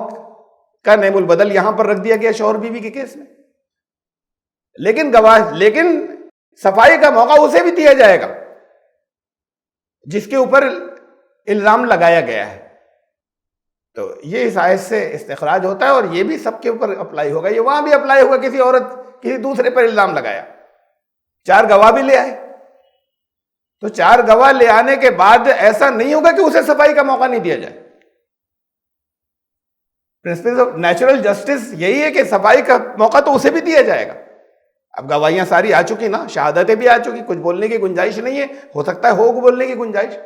کا نعم البدل یہاں پر رکھ دیا گیا شوہر بیوی کے کیس میں، لیکن صفائی کا موقع اسے بھی دیا جائے گا جس کے اوپر الزام لگایا گیا ہے. تو یہ اس آیت سے استخراج ہوتا ہے، اور یہ بھی سب کے اوپر اپلائی ہوگا. یہ وہاں بھی اپلائی ہوگا، کسی عورت کسی دوسرے پر الزام لگایا، 4 گواہ بھی لے آئے، تو 4 گواہ لے آنے کے بعد ایسا نہیں ہوگا کہ اسے صفائی کا موقع نہیں دیا جائے. پرنسپل آف نیچرل جسٹس یہی ہے کہ صفائی کا موقع تو اسے بھی دیا جائے گا. اب گواہیاں ساری آ چکی نا، شہادتیں بھی آ چکی، کچھ بولنے کی گنجائش نہیں ہے. ہو سکتا ہے ہو بولنے کی گنجائش،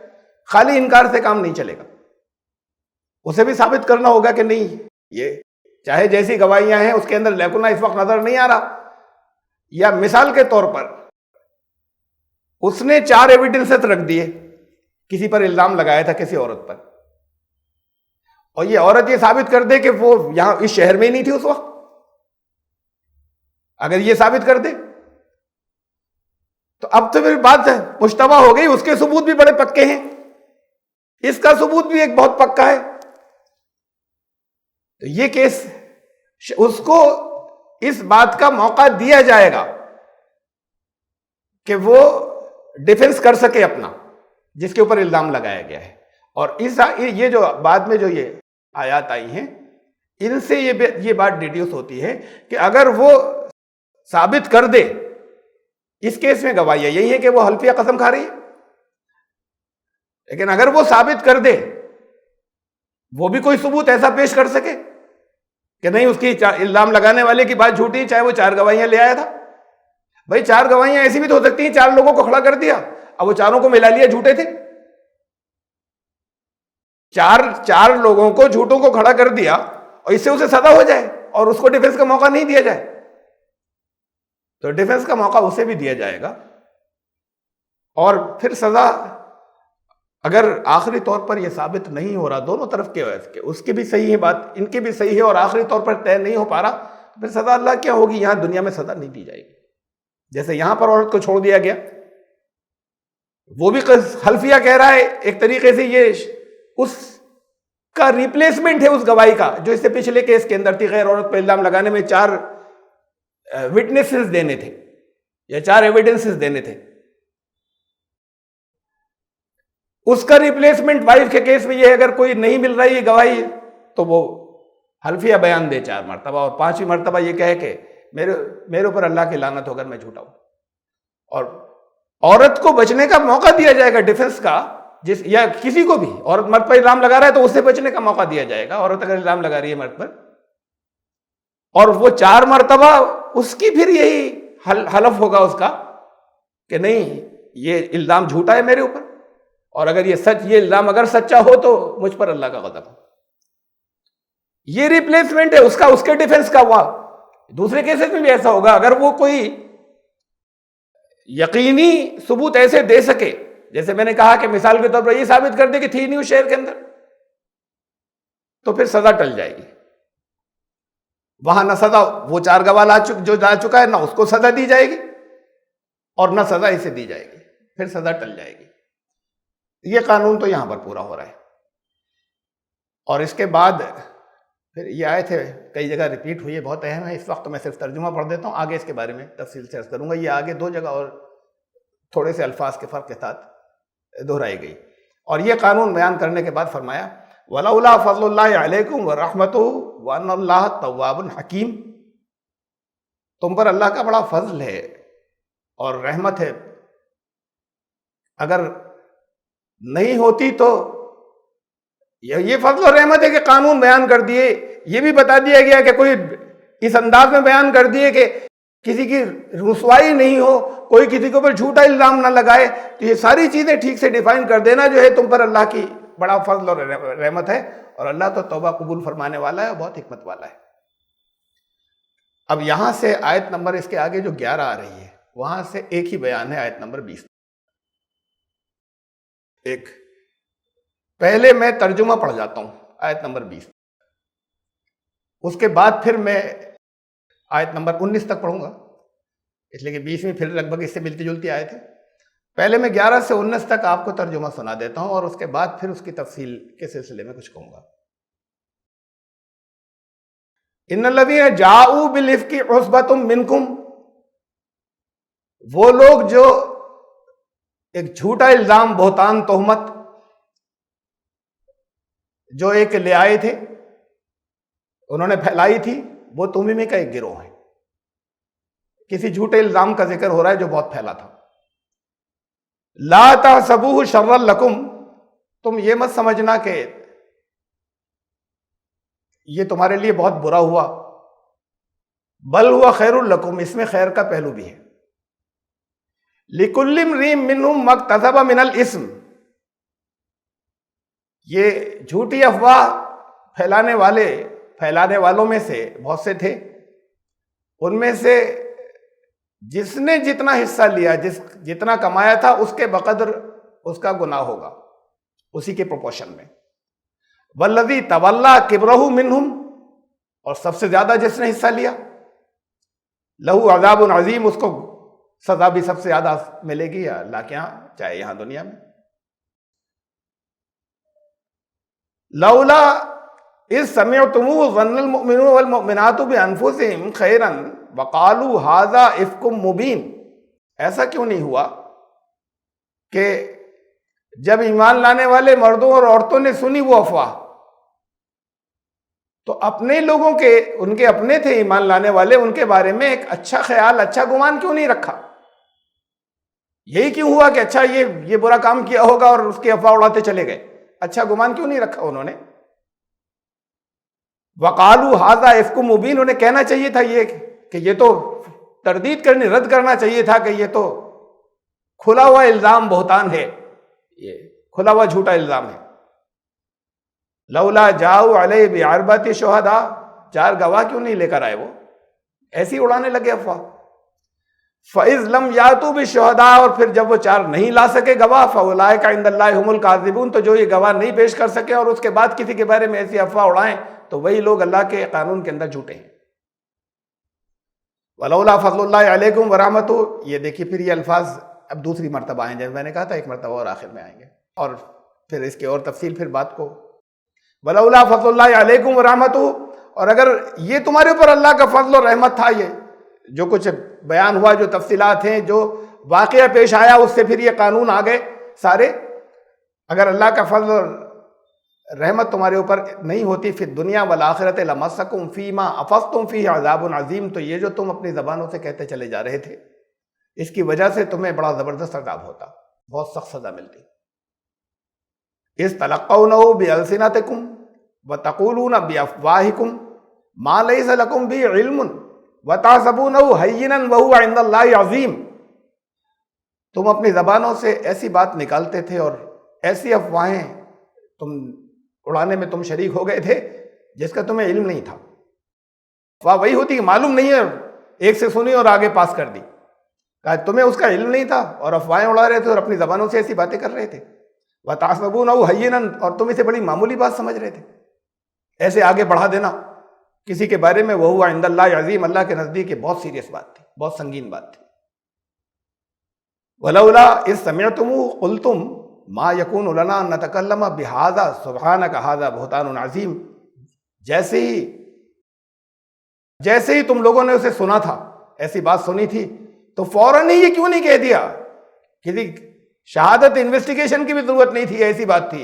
خالی انکار سے کام نہیں چلے گا. اسے بھی ثابت کرنا ہوگا کہ نہیں، یہ چاہے جیسی گواہیاں ہیں اس کے اندر لیکن اس وقت نظر نہیں آ رہا، یا مثال کے طور پر اس نے 4 ایویڈنسز رکھ دیے، کسی پر الزام لگایا تھا کسی عورت پر، اور یہ عورت یہ ثابت کر دے کہ وہ یہاں اس شہر میں ہی نہیں تھی اس وقت. اگر یہ ثابت کر دے تو اب تو پھر بات مشتبہ ہو گئی. اس کے ثبوت بھی بڑے پکے ہیں، اس کا ثبوت بھی ایک بہت پکا ہے. تو یہ کیس اس کو اس بات کا موقع دیا جائے گا کہ وہ ڈیفنس کر سکے اپنا، جس کے اوپر الزام لگایا گیا ہے. اور یہ جو بعد میں جو یہ آیات آئی ہیں، ان سے یہ بات ڈیڈیوس ہوتی ہے کہ اگر وہ ثابت کر دے، اس کیس میں گواہیاں یہی ہے کہ وہ حلفیہ قسم کھا رہی ہے، لیکن اگر وہ ثابت کر دے، وہ بھی کوئی ثبوت ایسا پیش کر سکے کہ نہیں اس کی الزام لگانے والے کی بات جھوٹی، چاہے وہ 4 گواہیاں لے آیا تھا. بھائی 4 گواہیاں ایسی بھی تو ہو سکتی ہیں 4 لوگوں کو کھڑا کر دیا، اب وہ 4 کو ملا لیا جھوٹے تھے. 4 لوگوں کو جھوٹوں کو کھڑا کر دیا اور اس سے اسے سزا ہو جائے اور اس کو ڈیفنس کا موقع نہیں دیا جائے، تو ڈیفنس کا موقع اسے بھی دیا جائے گا. اور پھر سزا اگر آخری طور پر یہ ثابت نہیں ہو رہا دونوں طرف کے اس کی بھی صحیح ہے بات، ان کی بھی صحیح ہے، اور آخری طور پر طے نہیں ہو پا رہا، تو پھر سزا اللہ کیا ہوگی؟ یہاں دنیا میں سزا نہیں دی جائے گی. جیسے یہاں پر عورت کو چھوڑ دیا گیا، وہ بھی حلفیہ کہہ رہا ہے، ایک طریقے سے یہ اس کا ریپلیسمنٹ ہے اس گواہی کا جو اس سے پچھلے کیس کے اندر تھی. غیر عورت پہ الزام لگانے میں 4 وٹنسز دینے تھے یا 4 ایویڈنسز دینے تھے، اس کا ریپلیسمنٹ وائف کے کیس میں یہ اگر کوئی نہیں مل رہی ہے گواہی، تو وہ حلفیہ بیان دے 4 مرتبہ، اور 5ویں مرتبہ یہ کہے کہ میرے اوپر اللہ کی لعنت ہو اگر میں جھوٹا ہوں. اور عورت کو بچنے کا موقع دیا جائے گا ڈیفنس کا, یا کسی کو بھی, عورت مرد پر الزام لگا رہا ہے تو اس سے بچنے کا موقع دیا جائے گا. عورت اگر الزام لگا رہی ہے مرد پر, اور وہ 4 مرتبہ اس کی پھر یہی حلف ہوگا اس کا کہ نہیں یہ الزام جھوٹا ہے میرے اوپر, اور اگر یہ الزام اگر سچا ہو تو مجھ پر اللہ کا غضب ہے. یہ ریپلیسمنٹ ہے اس کا, اس کے ڈیفنس کا ہوا. دوسرے کیسز میں بھی ایسا ہوگا, اگر وہ کوئی یقینی ثبوت ایسے دے سکے, جیسے میں نے کہا کہ مثال کے طور پر یہ ثابت کر دے کہ تھی نہیں اس شہر کے اندر, تو پھر سزا ٹل جائے گی. وہاں نہ سزا, وہ 4 گواہ جو جا چکا ہے, نہ اس کو سزا دی جائے گی اور نہ سزا اسے دی جائے گی, پھر سزا ٹل جائے گی. یہ قانون تو یہاں پر پورا ہو رہا ہے. اور اس کے بعد پھر یہ آیت ہے, کئی جگہ ریپیٹ ہوئی ہے, بہت اہم ہے. اس وقت میں صرف ترجمہ پڑھ دیتا ہوں, آگے اس کے بارے میں تفصیل سے عرض کروں گا. یہ آگے 2 جگہ اور تھوڑے سے الفاظ کے فرق کے ساتھ دہرائی گئی. اور یہ قانون بیان کرنے کے بعد فرمایا وَلَوْلَا فَضْلُ اللَّهِ عَلَيْكُمْ وَرَحْمَتُهُ وَأَنَّ اللَّهَ تَوَّابٌ حَكِيمٌ. تم پر اللہ کا بڑا فضل ہے اور رحمت ہے. اگر نہیں ہوتی تو یہ فضل و رحمت ہے کہ قانون بیان کر دیے, یہ بھی بتا دیا گیا کہ کوئی اس انداز میں بیان کر دیے کہ کسی کی رسوائی نہیں ہو, کوئی کسی کے اوپر جھوٹا الزام نہ لگائے. تو یہ ساری چیزیں ٹھیک سے ڈیفائن کر دینا جو ہے تم پر اللہ کی بڑا فضل اور رحمت ہے. اور اللہ تو توبہ قبول فرمانے والا ہے اور بہت حکمت والا ہے. اب یہاں سے آیت نمبر اس کے آگے جو 11 آ رہی ہے, وہاں سے ایک ہی بیان ہے, آیت نمبر 20. پہلے میں ترجمہ پڑھ جاتا ہوں, آیت نمبر 20. اس کے بعد پھر میں آیت نمبر 19 تک پڑھوں گا, اس لیے کہ 20 میں پھر لگ بھگ اس سے ملتی جلتی آیت ہے. پہلے میں 11 سے 19 تک آپ کو ترجمہ سنا دیتا ہوں, اور اس کے بعد پھر اس کی تفصیل کے سلسلے میں کچھ کہوں گا. ان الذین جاؤوا بالافک عصبۃ منکم, وہ لوگ جو ایک جھوٹا الزام, بہتان, تہمت جو ایک لے آئے تھے, انہوں نے پھیلائی تھی, وہ تمہیں میں کا ایک گروہ ہے. کسی جھوٹے الزام کا ذکر ہو رہا ہے جو بہت پھیلا تھا. لا تحسبوہ شرا لکم, تم یہ مت سمجھنا کہ یہ تمہارے لیے بہت برا ہوا. بل ہوا خیر لکم, اس میں خیر کا پہلو بھی ہے. لکل امرئ منہم ما اکتسب من الاثم, یہ جھوٹی افواہ پھیلانے والوں میں سے بہت سے تھے. ان میں سے جس نے جتنا حصہ لیا, جتنا کمایا تھا, اس کے بقدر اس کا گناہ ہوگا, اسی کے پروپورشن میں. والذی تولی کبرہ منہم, اور سب سے زیادہ جس نے حصہ لیا, لہو عذاب عظیم, اس کو سزا بھی سب سے زیادہ ملے گی اللہ کے ہاں, چاہے یہاں دنیا میں. لولا اذ سمعتموہ ظن المؤمنون والمؤمنات بانفسہم خیرا وقالوا ھذا افک مبین. ایسا کیوں نہیں ہوا کہ جب ایمان لانے والے مردوں اور عورتوں نے سنی وہ افواہ, تو اپنے لوگوں کے, ان کے اپنے تھے ایمان لانے والے, ان کے بارے میں ایک اچھا خیال, اچھا گمان کیوں نہیں رکھا؟ یہی کیوں ہوا کہ اچھا یہ برا کام کیا ہوگا اور اس کی افواہ اڑاتے چلے گئے؟ اچھا گمان کیوں نہیں رکھا انہوں نے؟ وقالوا ھذا افک مبین, انہیں کہنا چاہیے تھا یہ کہ یہ تو تردید کرنی, رد کرنا چاہیے تھا کہ یہ تو کھلا ہوا الزام بہتان ہے, یہ کھلا ہوا جھوٹا الزام ہے. لولا جاؤ علیہ باربعۃ شہداء, 4 گواہ کیوں نہیں لے کر آئے؟ وہ ایسی اڑانے لگے افواہ. فَإِذْ لَمْ يَأْتُوا بِالشُّهَدَاءِ, اور پھر جب وہ 4 نہیں لا سکے گواہ, فَأُولَٰئِکَ عِندَ اللَّهِ هُمُ الْكَاذِبُونَ, تو جو یہ گواہ نہیں پیش کر سکے اور اس کے بعد کسی کے بارے میں ایسی افواہ اڑائیں, تو وہی لوگ اللہ کے قانون کے اندر جھوٹے ہیں. وَلَوْلَا فَضْلُ اللَّهِ عَلَيْكُمْ وَرَحْمَتُهُ, یہ دیکھیے پھر یہ الفاظ اب دوسری مرتبہ آئیں, جیسے میں نے کہا تھا 1 مرتبہ اور آخر میں آئیں گے, اور پھر اس کی اور تفصیل پھر بات کو. وَلَوْلَا فَضْلُ اللَّهِ عَلَيْكُمْ وَرَحْمَتُهُ, اور اگر یہ تمہارے اوپر اللہ کا فضل اور رحمت تھا, یہ جو کچھ بیان ہوا, جو تفصیلات ہیں, جو واقعہ پیش آیا, اس سے پھر یہ قانون آ گئے سارے. اگر اللہ کا فضل اور رحمت تمہارے اوپر نہیں ہوتی فی الدنیا والآخرۃ لمسکم فیما افضتم فیہ عذاب عظیم، تو یہ جو تم اپنی زبانوں سے کہتے چلے جا رہے تھے اس کی وجہ سے تمہیں بڑا زبردست عذاب ہوتا، بہت سخت سزا ملتی۔ اذ تلقونہ بألسنتکم وتقولون بافواہکم ما لیس لکم بہ علم وتحسبونہ ہینا وہو عند اللہ عظیم، تم اپنی زبانوں سے ایسی بات نکالتے تھے اور ایسی افواہیں تم اڑانے میں تم شریک ہو گئے تھے جس کا تمہیں علم نہیں تھا۔ افواہ وہی ہوتی کہ معلوم نہیں ہے، ایک سے سنی اور آگے پاس کر دی، کہا تمہیں اس کا علم نہیں تھا اور افواہیں اڑا رہے تھے اور اپنی زبانوں سے ایسی باتیں کر رہے تھے۔ وَتَحْسَبُونَهُ هَيِّنًا، اور تم اسے بڑی معمولی بات سمجھ رہے تھے، ایسے آگے بڑھا دینا کسی کے بارے میں، وَهُوَ عِندَ اللَّهِ عظیم، اللہ کے نزدیک یہ بہت سیریس بات تھی، بہت سنگین بات تھی۔ وَلَوْلَا إِذْ سَمِعْتُمُوهُ قُلْتُمْ مَا يَكُونُ لَنَا أَن نَّتَكَلَّمَ بِهَٰذَا سُبْحَانَكَ هَٰذَا بُهْتَانٌ عَظِيمٌ، جیسے ہی تم لوگوں نے اسے سنا تھا، ایسی بات سنی تھی، تو فوراً ہی یہ کیوں نہیں کہہ دیا؟ کسی شہادت انویسٹیگیشن کی بھی ضرورت نہیں تھی، ایسی بات تھی،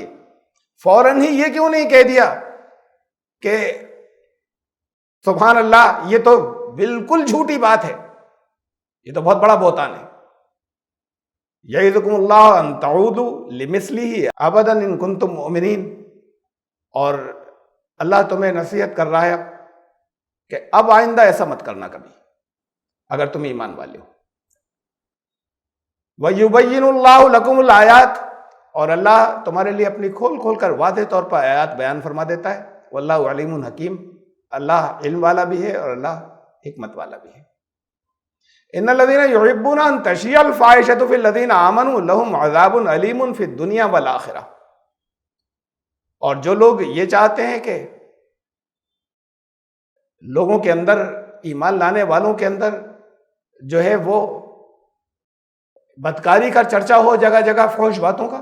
فوراً ہی یہ کیوں نہیں کہہ دیا کہ سبحان اللہ، یہ تو بالکل جھوٹی بات ہے، یہ تو بہت بڑا بہتان ہے۔ یعظکم اللہ ان تعودوا لمثلہ ابدا ان کنتم مؤمنین، اور اللہ تمہیں نصیحت کر رہا ہے کہ اب آئندہ ایسا مت کرنا کبھی اگر تم ایمان والے ہو۔ وَيُبَيِّنُ اللَّهُ لَكُمُ الْآيَاتِ، اور اللہ تمہارے لیے اپنی کھول کھول کر واضح طور پر آیات بیان فرما دیتا ہے۔ وَاللَّهُ عَلِيمٌ حکیم، اللہ علم والا بھی ہے اور اللہ حکمت والا بھی ہے۔ ان الذين يحبون ان تشيع الفاحشة في الذين آمنوا لهم عذاب أليم في الدنيا والآخرة، اور جو لوگ یہ چاہتے ہیں کہ لوگوں کے اندر، ایمان لانے والوں کے اندر جو ہے وہ بدکاری کا چرچا ہو جگہ جگہ، فحش باتوں کا،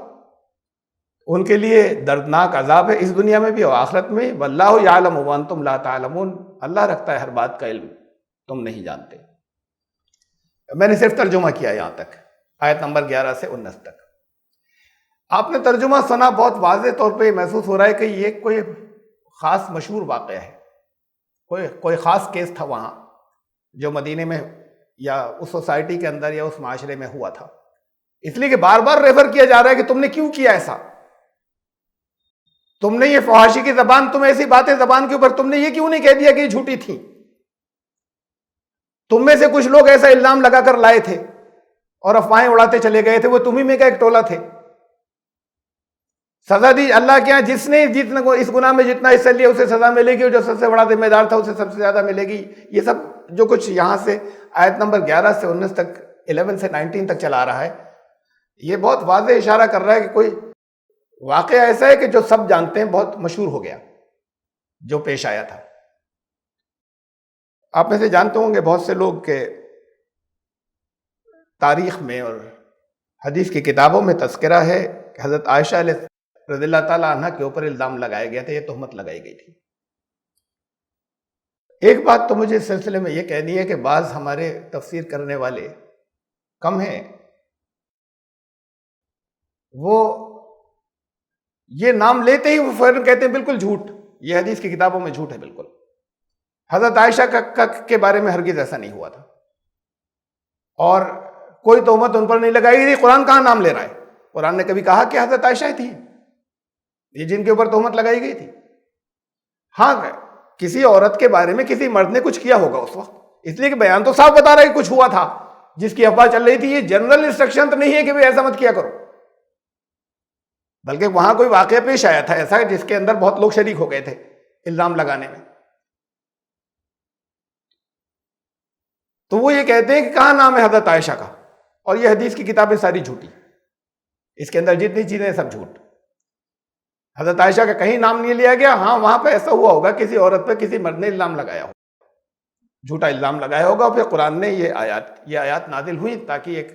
ان کے لیے دردناک عذاب ہے اس دنیا میں بھی اور آخرت میں۔ واللہ یعلم وانتم لا تعلمون، اللہ رکھتا ہے ہر بات کا علم، تم نہیں جانتے۔ میں نے صرف ترجمہ کیا یہاں تک، آیت نمبر 11 سے 19 تک۔ آپ نے ترجمہ سنا، بہت واضح طور پہ یہ محسوس ہو رہا ہے کہ یہ کوئی خاص مشہور واقعہ ہے، کوئی خاص کیس تھا وہاں جو مدینے میں یا اس سوسائٹی کے اندر یا اس معاشرے میں ہوا تھا، اس لیے کہ بار بار ریفر کیا جا رہا ہے کہ تم نے کیوں کیا ایسا، تم نے یہ فحاشی کی زبان، تم ایسی باتیں زبان کے اوپر، تم نے یہ کیوں نہیں کہہ دیا کہ یہ جھوٹی تھی؟ تم میں سے کچھ لوگ ایسا الزام لگا کر لائے تھے اور افواہیں اڑاتے چلے گئے تھے، وہ تمہیں میں کا ایک ٹولہ تھے۔ سزا دی اللہ کے یہاں، جس نے جتنا اس گناہ میں جتنا حصہ لیا اسے سزا ملے گی، اور جو سب سے بڑا ذمہ دار تھا اسے سب سے زیادہ ملے گی۔ یہ سب جو کچھ یہاں سے آیت نمبر 11 سے 19 تک، 11 سے 19 تک چلا رہا ہے، یہ بہت واضح اشارہ کر رہا ہے کہ کوئی واقعہ ایسا ہے کہ جو سب جانتے ہیں، بہت مشہور ہو گیا جو پیش آیا تھا۔ آپ میں سے جانتے ہوں گے بہت سے لوگ کہ تاریخ میں اور حدیث کی کتابوں میں تذکرہ ہے کہ حضرت عائشہ رضی اللہ تعالیٰ عنہ کے اوپر الزام لگایا گیا تھا، یہ تہمت لگائی گئی تھی۔ ایک بات تو مجھے اس سلسلے میں یہ کہنی ہے کہ بعض ہمارے تفسیر کرنے والے کم ہیں، وہ یہ نام لیتے ہی وہ فوراً کہتے ہیں بالکل جھوٹ، یہ حدیث کی کتابوں میں جھوٹ ہے بالکل۔ حضرت عائشہ کے بارے میں ہرگز ایسا نہیں ہوا تھا، اور کوئی تہمت ان پر نہیں لگائی گئی تھی۔ قرآن کہاں نام لے رہا ہے؟ قرآن نے کبھی کہا کہ حضرت عائشہ تھی یہ جن کے اوپر تہمت لگائی گئی تھی؟ ہاں، کسی عورت کے بارے میں کسی مرد نے کچھ کیا ہوگا اس وقت، اس لیے کہ بیان تو صاف بتا رہا ہے کہ کچھ ہوا تھا جس کی افواہ چل رہی تھی۔ یہ جنرل انسٹرکشن تو نہیں ہے کہ بھئی ایسا مت کیا کرو، بلکہ وہاں کوئی واقعہ پیش آیا تھا ایسا جس کے اندر بہت لوگ شریک ہو گئے تھے الزام لگانے میں۔ تو وہ یہ کہتے ہیں کہ کہاں نام ہے حضرت عائشہ کا، اور یہ حدیث کی کتابیں ساری جھوٹی، اس کے اندر جتنی چیزیں سب جھوٹ۔ حضرت عائشہ کا کہیں نام نہیں لیا گیا۔ ہاں، وہاں پہ ایسا ہوا ہوگا کسی عورت پہ کسی مرد نے الزام لگایا ہو، جھوٹا الزام لگایا ہوگا، پھر قرآن نے یہ آیات نازل ہوئی تاکہ ایک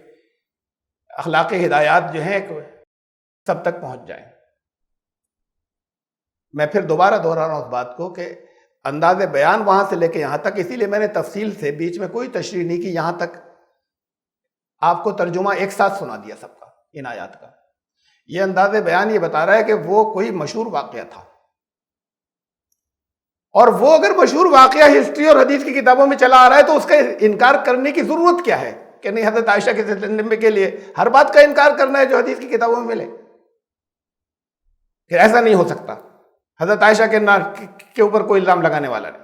اخلاقی ہدایات جو ہیں سب تک پہنچ جائیں۔ میں پھر دوبارہ دہرا رہا ہوں اس بات کو کہ انداز بیان وہاں سے لے کے یہاں تک، اسی لیے میں نے تفصیل سے بیچ میں کوئی تشریح نہیں کی، یہاں تک آپ کو ترجمہ ایک ساتھ سنا دیا سب کا، ان آیات کا۔ یہ انداز بیان یہ بتا رہا ہے کہ وہ کوئی مشہور واقعہ تھا، اور وہ اگر مشہور واقعہ ہسٹری اور حدیث کی کتابوں میں چلا آ رہا ہے تو اس کا انکار کرنے کی ضرورت کیا ہے کہ نہیں حضرت عائشہ کے زندگی کے لیے ہر بات کا انکار کرنا ہے جو حدیث کی کتابوں میں ملے؟ کہ ایسا نہیں ہو سکتا، حضرت عائشہ کے اوپر کوئی الزام لگانے والا نہیں۔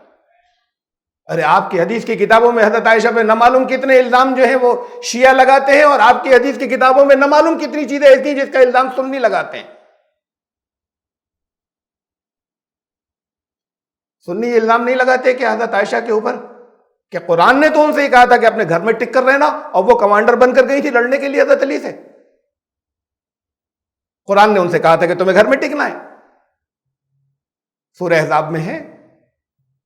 ارے آپ کی حدیث کی کتابوں میں حضرت عائشہ پہ نہ معلوم کتنے الزام جو ہیں وہ شیعہ لگاتے ہیں، اور آپ کی حدیث کی کتابوں میں نہ معلوم کتنی چیزیں ایسی ہیں جس کا الزام سنی لگاتے ہیں۔ سنی الزام نہیں لگاتے کہ حضرت عائشہ کے اوپر کہ قرآن نے تو ان سے ہی کہا تھا کہ اپنے گھر میں ٹک کر رہنا، اور وہ کمانڈر بن کر گئی تھی لڑنے کے لیے حضرت علی سے۔ قرآن نے ان سے کہا تھا کہ تمہیں گھر میں ٹکنا ہے۔ سورہ احزاب میں ہے،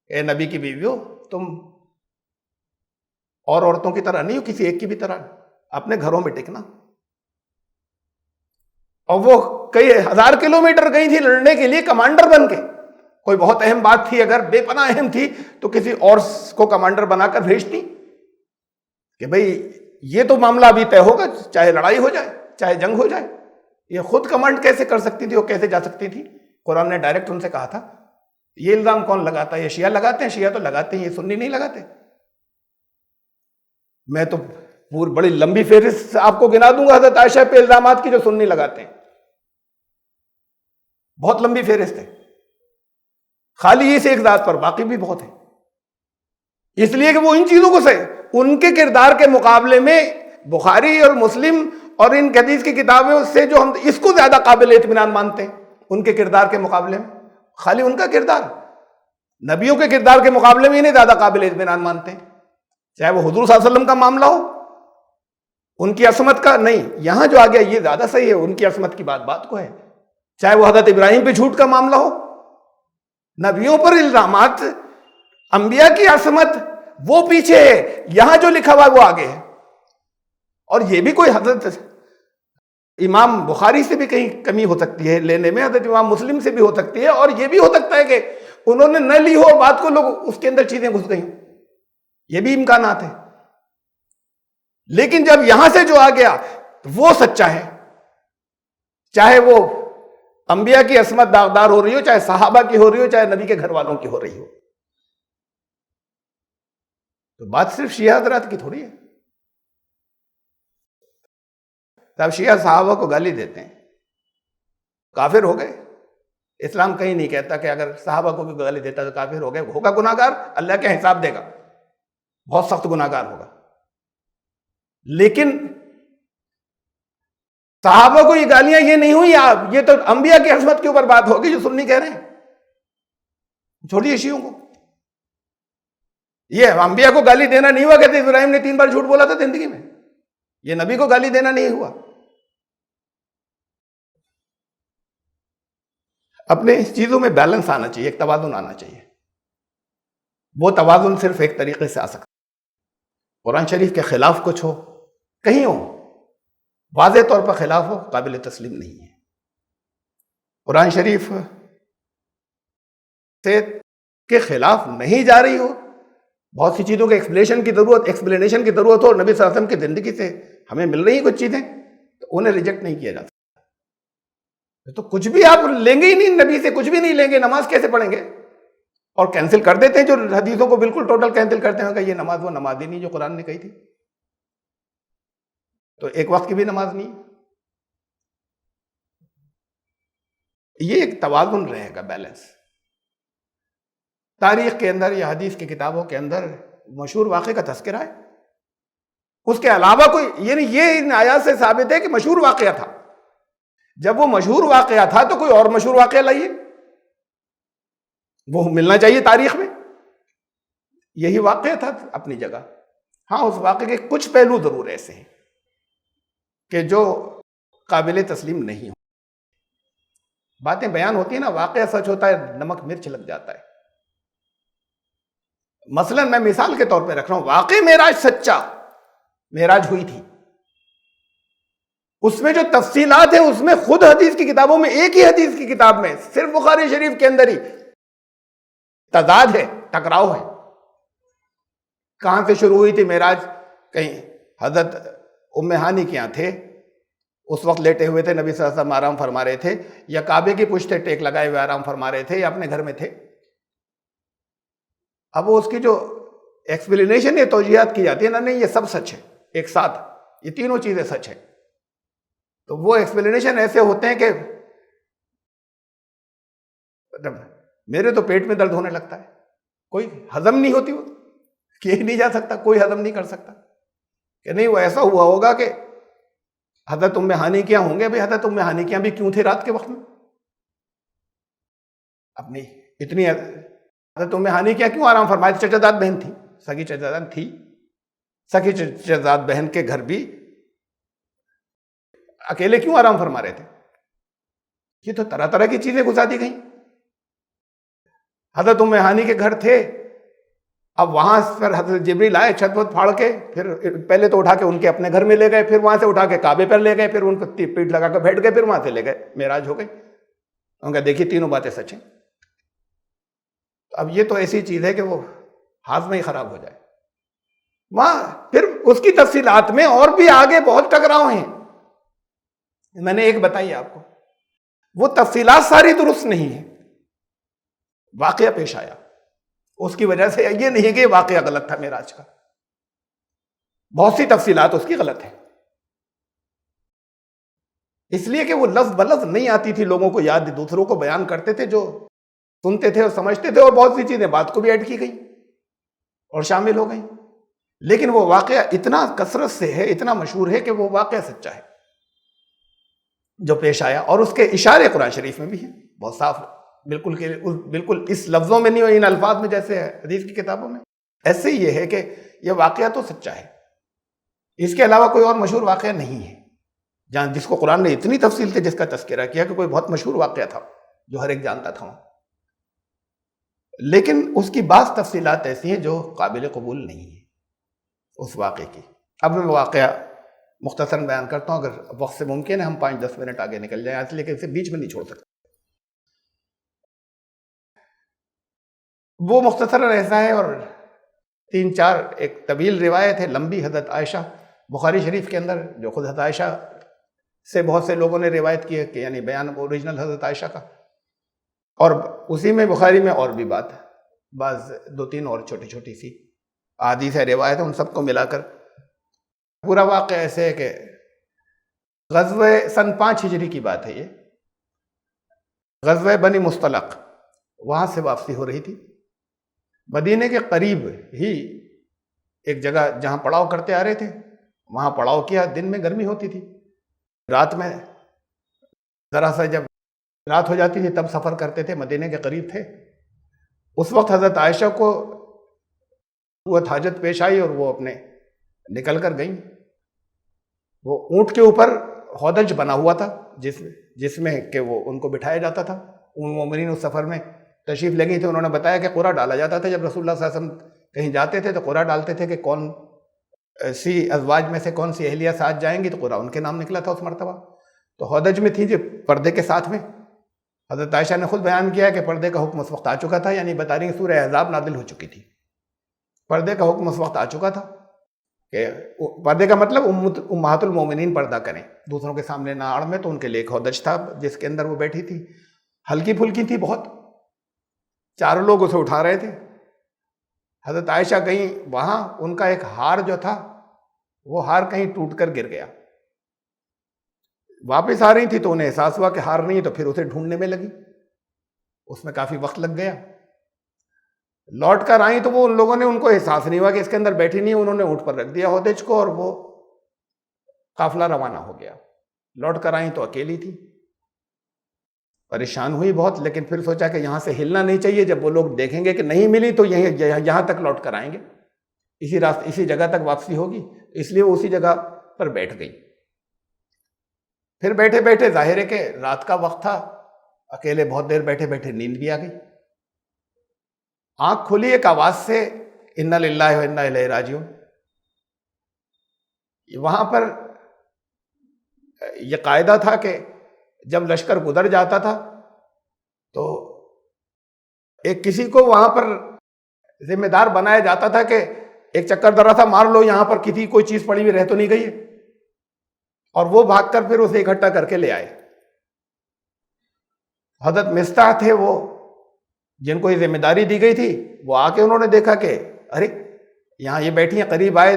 اے نبی کی بیویوں، تم اور عورتوں کی طرح نہیں ہو، کسی ایک کی بھی طرح، اپنے گھروں میں ٹکنا۔ اور وہ کئی ہزار کلومیٹر گئی تھی لڑنے کے لیے کمانڈر بن کے۔ کوئی بہت اہم بات تھی، اگر بے پناہ اہم تھی تو کسی اور کو کمانڈر بنا کر بھیجتی کہ بھئی یہ تو معاملہ ابھی طے ہوگا، چاہے لڑائی ہو جائے چاہے جنگ ہو جائے۔ یہ خود کمانڈ کیسے کر سکتی تھی اور کیسے جا سکتی تھی؟ قرآن نے ڈائریکٹ ان سے کہا تھا۔ یہ الزام کون لگاتا ہے؟ یہ شیعہ لگاتے ہیں، شیعہ تو لگاتے ہیں، یہ سنی نہیں لگاتے۔ میں تو بڑی لمبی فہرست آپ کو گنا دوں گا حضرت عائشہ پہ الزامات کی جو سنی لگاتے ہیں، بہت لمبی فہرست ہے، خالی اس ایک ذات پر، باقی بھی بہت ہے۔ اس لیے کہ وہ ان چیزوں کو سے ان کے کردار کے مقابلے میں بخاری اور مسلم اور ان حدیث کی کتابوں سے جو ہم اس کو زیادہ قابل اطمینان مانتے ہیں ان کے کردار کے مقابلے میں، خالی ان کا کردار، نبیوں کے کردار کے مقابلے میں انہیں زیادہ قابل اطمینان مانتے ہیں، چاہے وہ حضور صلی اللہ علیہ وسلم کا معاملہ ہو، ان کی عصمت کا نہیں، یہاں جو آ گیا یہ زیادہ صحیح ہے، ان کی عصمت کی بات کو ہے، چاہے وہ حضرت ابراہیم پہ جھوٹ کا معاملہ ہو، نبیوں پر الزامات، انبیاء کی عصمت وہ پیچھے ہے، یہاں جو لکھا ہوا ہے وہ آگے ہے۔ اور یہ بھی کوئی حضرت امام بخاری سے بھی کہیں کمی ہو سکتی ہے لینے میں، حضرت امام مسلم سے بھی ہو سکتی ہے، اور یہ بھی ہو سکتا ہے کہ انہوں نے نہ لی ہو بات کو، لوگ اس کے اندر چیزیں گھس گئی، یہ بھی امکانات ہیں۔ لیکن جب یہاں سے جو آ گیا وہ سچا ہے، چاہے وہ انبیاء کی عصمت داغدار ہو رہی ہو، چاہے صحابہ کی ہو رہی ہو، چاہے نبی کے گھر والوں کی ہو رہی ہو، تو بات صرف شیعہ حضرات کی تھوڑی ہے۔ تب شیعہ صحابہ کو گالی دیتے ہیں، کافر ہو گئے۔ اسلام کہیں نہیں کہتا کہ اگر صحابہ کو بھی گالی دیتا تو کافر ہو گئے، ہوگا گناہ گار، اللہ کے حساب دے گا، بہت سخت گناہ گار ہوگا۔ لیکن صحابہ کو یہ گالیاں یہ نہیں ہوئی، یہ تو انبیاء کی عصمت کے اوپر بات ہوگی جو سنی کہہ رہے ہیں، چھوڑیے شیعوں کو۔ یہ انبیاء کو گالی دینا نہیں ہوا، کہتے ابراہیم نے 3 بار جھوٹ بولا تھا زندگی میں، یہ نبی کو گالی دینا نہیں ہوا۔ اپنے اس چیزوں میں بیلنس آنا چاہیے، ایک توازن آنا چاہیے۔ وہ توازن صرف ایک طریقے سے آ سکتا ہے، قرآن شریف کے خلاف کچھ ہو، کہیں ہو، واضح طور پر خلاف ہو، قابل تسلیم نہیں ہے۔ قرآن شریف سے کے خلاف نہیں جا رہی ہو، بہت سی چیزوں کے ایکسپلینیشن کی ضرورت ہو، نبی صلی اللہ علیہ وسلم کی زندگی سے ہمیں مل رہی ہیں کچھ چیزیں، تو انہیں ریجیکٹ نہیں کیا جاتا۔ تو کچھ بھی آپ لیں گے ہی نہیں، نبی سے کچھ بھی نہیں لیں گے، نماز کیسے پڑھیں گے؟ اور کینسل کر دیتے ہیں جو حدیثوں کو بالکل ٹوٹل کینسل کرتے ہیں کہ یہ نماز وہ نماز ہی نہیں جو قرآن نے کہی تھی، تو ایک وقت کی بھی نماز نہیں۔ یہ ایک توازن رہے گا، بیلنس۔ تاریخ کے اندر یا حدیث کی کتابوں کے اندر مشہور واقعے کا تذکرہ ہے، اس کے علاوہ کوئی، یعنی یہ ان آیات سے ثابت ہے کہ مشہور واقعہ تھا۔ جب وہ مشہور واقعہ تھا تو کوئی اور مشہور واقعہ لائیے، وہ ملنا چاہیے تاریخ میں۔ یہی واقعہ تھا اپنی جگہ، ہاں اس واقعے کے کچھ پہلو ضرور ایسے ہیں کہ جو قابل تسلیم نہیں ہو۔ باتیں بیان ہوتی ہیں نا، واقعہ سچ ہوتا ہے، نمک مرچ لگ جاتا ہے۔ مثلا میں مثال کے طور پہ رکھ رہا ہوں، واقعی معراج سچا، معراج ہوئی تھی، اس میں جو تفصیلات ہیں اس میں خود حدیث کی کتابوں میں، ایک ہی حدیث کی کتاب میں صرف بخاری شریف کے اندر ہی تضاد ہے، ٹکراؤ ہے۔ کہاں سے شروع ہوئی تھی معراج؟ کہیں حضرت ام ہانی کے یہاں تھے، اس وقت لیٹے ہوئے تھے، نبی صلی اللہ علیہ وسلم آرام فرما رہے تھے، یا کعبے کی پشت ٹیک لگائے ہوئے آرام فرما رہے تھے، یا اپنے گھر میں تھے؟ اب وہ اس کی جو ایکسپلینیشن یا توجیہات کی جاتی ہے نا، نہیں یہ سب سچ ہے ایک ساتھ، یہ تینوں چیزیں سچ ہیں، تو وہ ایکسپلینیشن ایسے ہوتے ہیں کہ میرے تو پیٹ میں درد ہونے لگتا ہے، کوئی ہضم نہیں ہوتی، وہ کہ نہیں جا سکتا، کوئی ہضم نہیں کر سکتا کہ نہیں وہ ایسا ہوا ہوگا کہ حضرت ام ہانی کیا ہوں گے. بھائی حضرت ام ہانی کیا بھی کیوں تھے رات کے وقت میں؟ اپنی اتنی حضرت ام ہانی کیا کیوں آرام فرمائے؟ چچا بہن تھی، سگی چچا تھی، سگی چچا بہن کے گھر بھی اکیلے کیوں آرام فرما رہے تھے؟ یہ تو طرح طرح کی چیزیں گزار دی گئیں. حضرت ام ہانی کے گھر تھے، اب وہاں پر حضرت جبریل آئے چھت وت پھاڑ کے، پھر پہلے تو اٹھا کے ان کے اپنے گھر میں لے گئے، پھر وہاں سے اٹھا کے کعبے پر لے گئے، پھر ان کو پیٹ لگا کر بیٹھ گئے، پھر وہاں سے لے گئے، معراج ہو گئی. ان کا دیکھیے تینوں باتیں سچ ہیں. اب یہ تو ایسی چیز ہے کہ وہ ہاضمہ ہی خراب ہو جائے. وہاں پھر اس کی تفصیلات میں اور بھی آگے بہت ٹکراؤ ہیں. میں نے ایک بتائی آپ کو، وہ تفصیلات ساری درست نہیں ہیں، واقعہ پیش آیا، اس کی وجہ سے یہ نہیں کہ واقعہ غلط تھا معراج کا، بہت سی تفصیلات اس کی غلط ہیں، اس لیے کہ وہ لفظ بلفظ نہیں آتی تھی لوگوں کو یاد، دوسروں کو بیان کرتے تھے جو سنتے تھے اور سمجھتے تھے، اور بہت سی چیزیں بات کو بھی ایڈ کی گئی اور شامل ہو گئی. لیکن وہ واقعہ اتنا کثرت سے ہے، اتنا مشہور ہے کہ وہ واقعہ سچا ہے جو پیش آیا، اور اس کے اشارے قرآن شریف میں بھی ہیں بہت صاف، بالکل اس لفظوں میں نہیں ہو، ان الفاظ میں جیسے ہے حدیث کی کتابوں میں، ایسے ہی یہ ہے کہ یہ واقعہ تو سچا ہے. اس کے علاوہ کوئی اور مشہور واقعہ نہیں ہے جہاں جس کو قرآن نے اتنی تفصیل سے جس کا تذکرہ کیا کہ کوئی بہت مشہور واقعہ تھا جو ہر ایک جانتا تھا. لیکن اس کی بعض تفصیلات ایسی ہیں جو قابل قبول نہیں ہیں اس واقعے کی. اب میں واقعہ مختصراً بیان کرتا ہوں، اگر وقت سے ممکن ہے ہم 5-10 منٹ آگے نکل جائیں، اس لیے کہ اسے بیچ میں نہیں چھوڑ سکتے. وہ مختصراً ایسا ہے، اور 3-4 ایک طویل روایت ہے لمبی، حضرت عائشہ بخاری شریف کے اندر، جو خود حضرت عائشہ سے بہت سے لوگوں نے روایت کی ہے کہ یعنی بیان اوریجنل حضرت عائشہ کا، اور اسی میں بخاری میں اور بھی بات ہے، بعض 2-3 اور چھوٹی چھوٹی سی احادیث ہے، روایت ہے، ان سب کو ملا کر پورا واقعہ ایسے ہے کہ غزوہ سن 5 ہجری کی بات ہے. یہ غزوہ بنی مصطلق، وہاں سے واپسی ہو رہی تھی. مدینے کے قریب ہی ایک جگہ جہاں پڑاؤ کرتے آ رہے تھے، وہاں پڑاؤ کیا. دن میں گرمی ہوتی تھی، رات میں ذرا سا جب رات ہو جاتی تھی تب سفر کرتے تھے، مدینے کے قریب تھے. اس وقت حضرت عائشہ کو وہ حاجت پیش آئی اور وہ اپنے نکل کر گئیں. وہ اونٹ کے اوپر ہودج بنا ہوا تھا جس میں کہ وہ ان کو بٹھایا جاتا تھا. ان مومنین اس سفر میں تشریف لے گئی تھی. انہوں نے بتایا کہ قرعہ ڈالا جاتا تھا جب رسول اللہ صلی اللہ علیہ وسلم کہیں جاتے تھے تو قرعہ ڈالتے تھے کہ کون سی ازواج میں سے کون سی اہلیہ ساتھ جائیں گی، تو قرعہ ان کے نام نکلا تھا اس مرتبہ. تو ہودج میں تھی جو پردے کے ساتھ میں. حضرت عائشہ نے خود بیان کیا کہ پردے کا حکم اس وقت آ چکا تھا، یعنی بتا رہی ہیں سورہ احزاب نازل ہو چکی تھی، پردے کا حکم اس وقت آ چکا تھا کہ پردے کا مطلب امہات المومنین پردہ کریں دوسروں کے سامنے نہ آڑ میں. تو ان کے لیے ایک ہودج تھا جس کے اندر وہ بیٹھی تھی، ہلکی پھلکی تھی بہت، 4 لوگ اسے اٹھا رہے تھے. حضرت عائشہ گئیں وہاں، ان کا ایک ہار جو تھا وہ ہار کہیں ٹوٹ کر گر گیا. واپس آ رہی تھی تو انہیں احساس ہوا کہ ہار نہیں ہے، تو پھر اسے ڈھونڈنے میں لگی. اس میں کافی وقت لگ گیا. لوٹ کر آئیں تو وہ ان لوگوں نے ان کو احساس نہیں ہوا کہ اس کے اندر بیٹھی نہیں، انہوں نے اونٹ پر رکھ دیا ہودج کو، اور وہ قافلہ روانہ ہو گیا. لوٹ کر آئیں تو اکیلی تھی، پریشان ہوئی بہت، لیکن پھر سوچا کہ یہاں سے ہلنا نہیں چاہیے. جب وہ لوگ دیکھیں گے کہ نہیں ملی تو یہاں تک لوٹ کر آئیں گے، اسی جگہ تک واپسی ہوگی، اس لیے وہ اسی جگہ پر بیٹھ گئی. پھر بیٹھے بیٹھے ظاہر ہے کہ رات کا وقت تھا، اکیلے بہت دیر بیٹھے بیٹھے نیند بھی آ گئی. آنکھ کھلی ایک آواز سے، انا للہ و انا الیہ راجعون. وہاں پر یہ قاعدہ تھا کہ جب لشکر گزر جاتا تھا تو ایک کسی کو وہاں پر ذمہ دار بنایا جاتا تھا کہ ایک چکر ذرا سا مار لو، یہاں پر کسی کوئی چیز پڑی ہوئی رہ تو نہیں گئی ہے. اور وہ بھاگ کر پھر اسے اکٹھا کر کے لے آئے. حضرت مصطح تھے وہ جن کو یہ ذمہ داری دی گئی تھی، وہ آ کے انہوں نے دیکھا کہ ارے یہاں یہ بیٹھی ہیں. قریب آئے،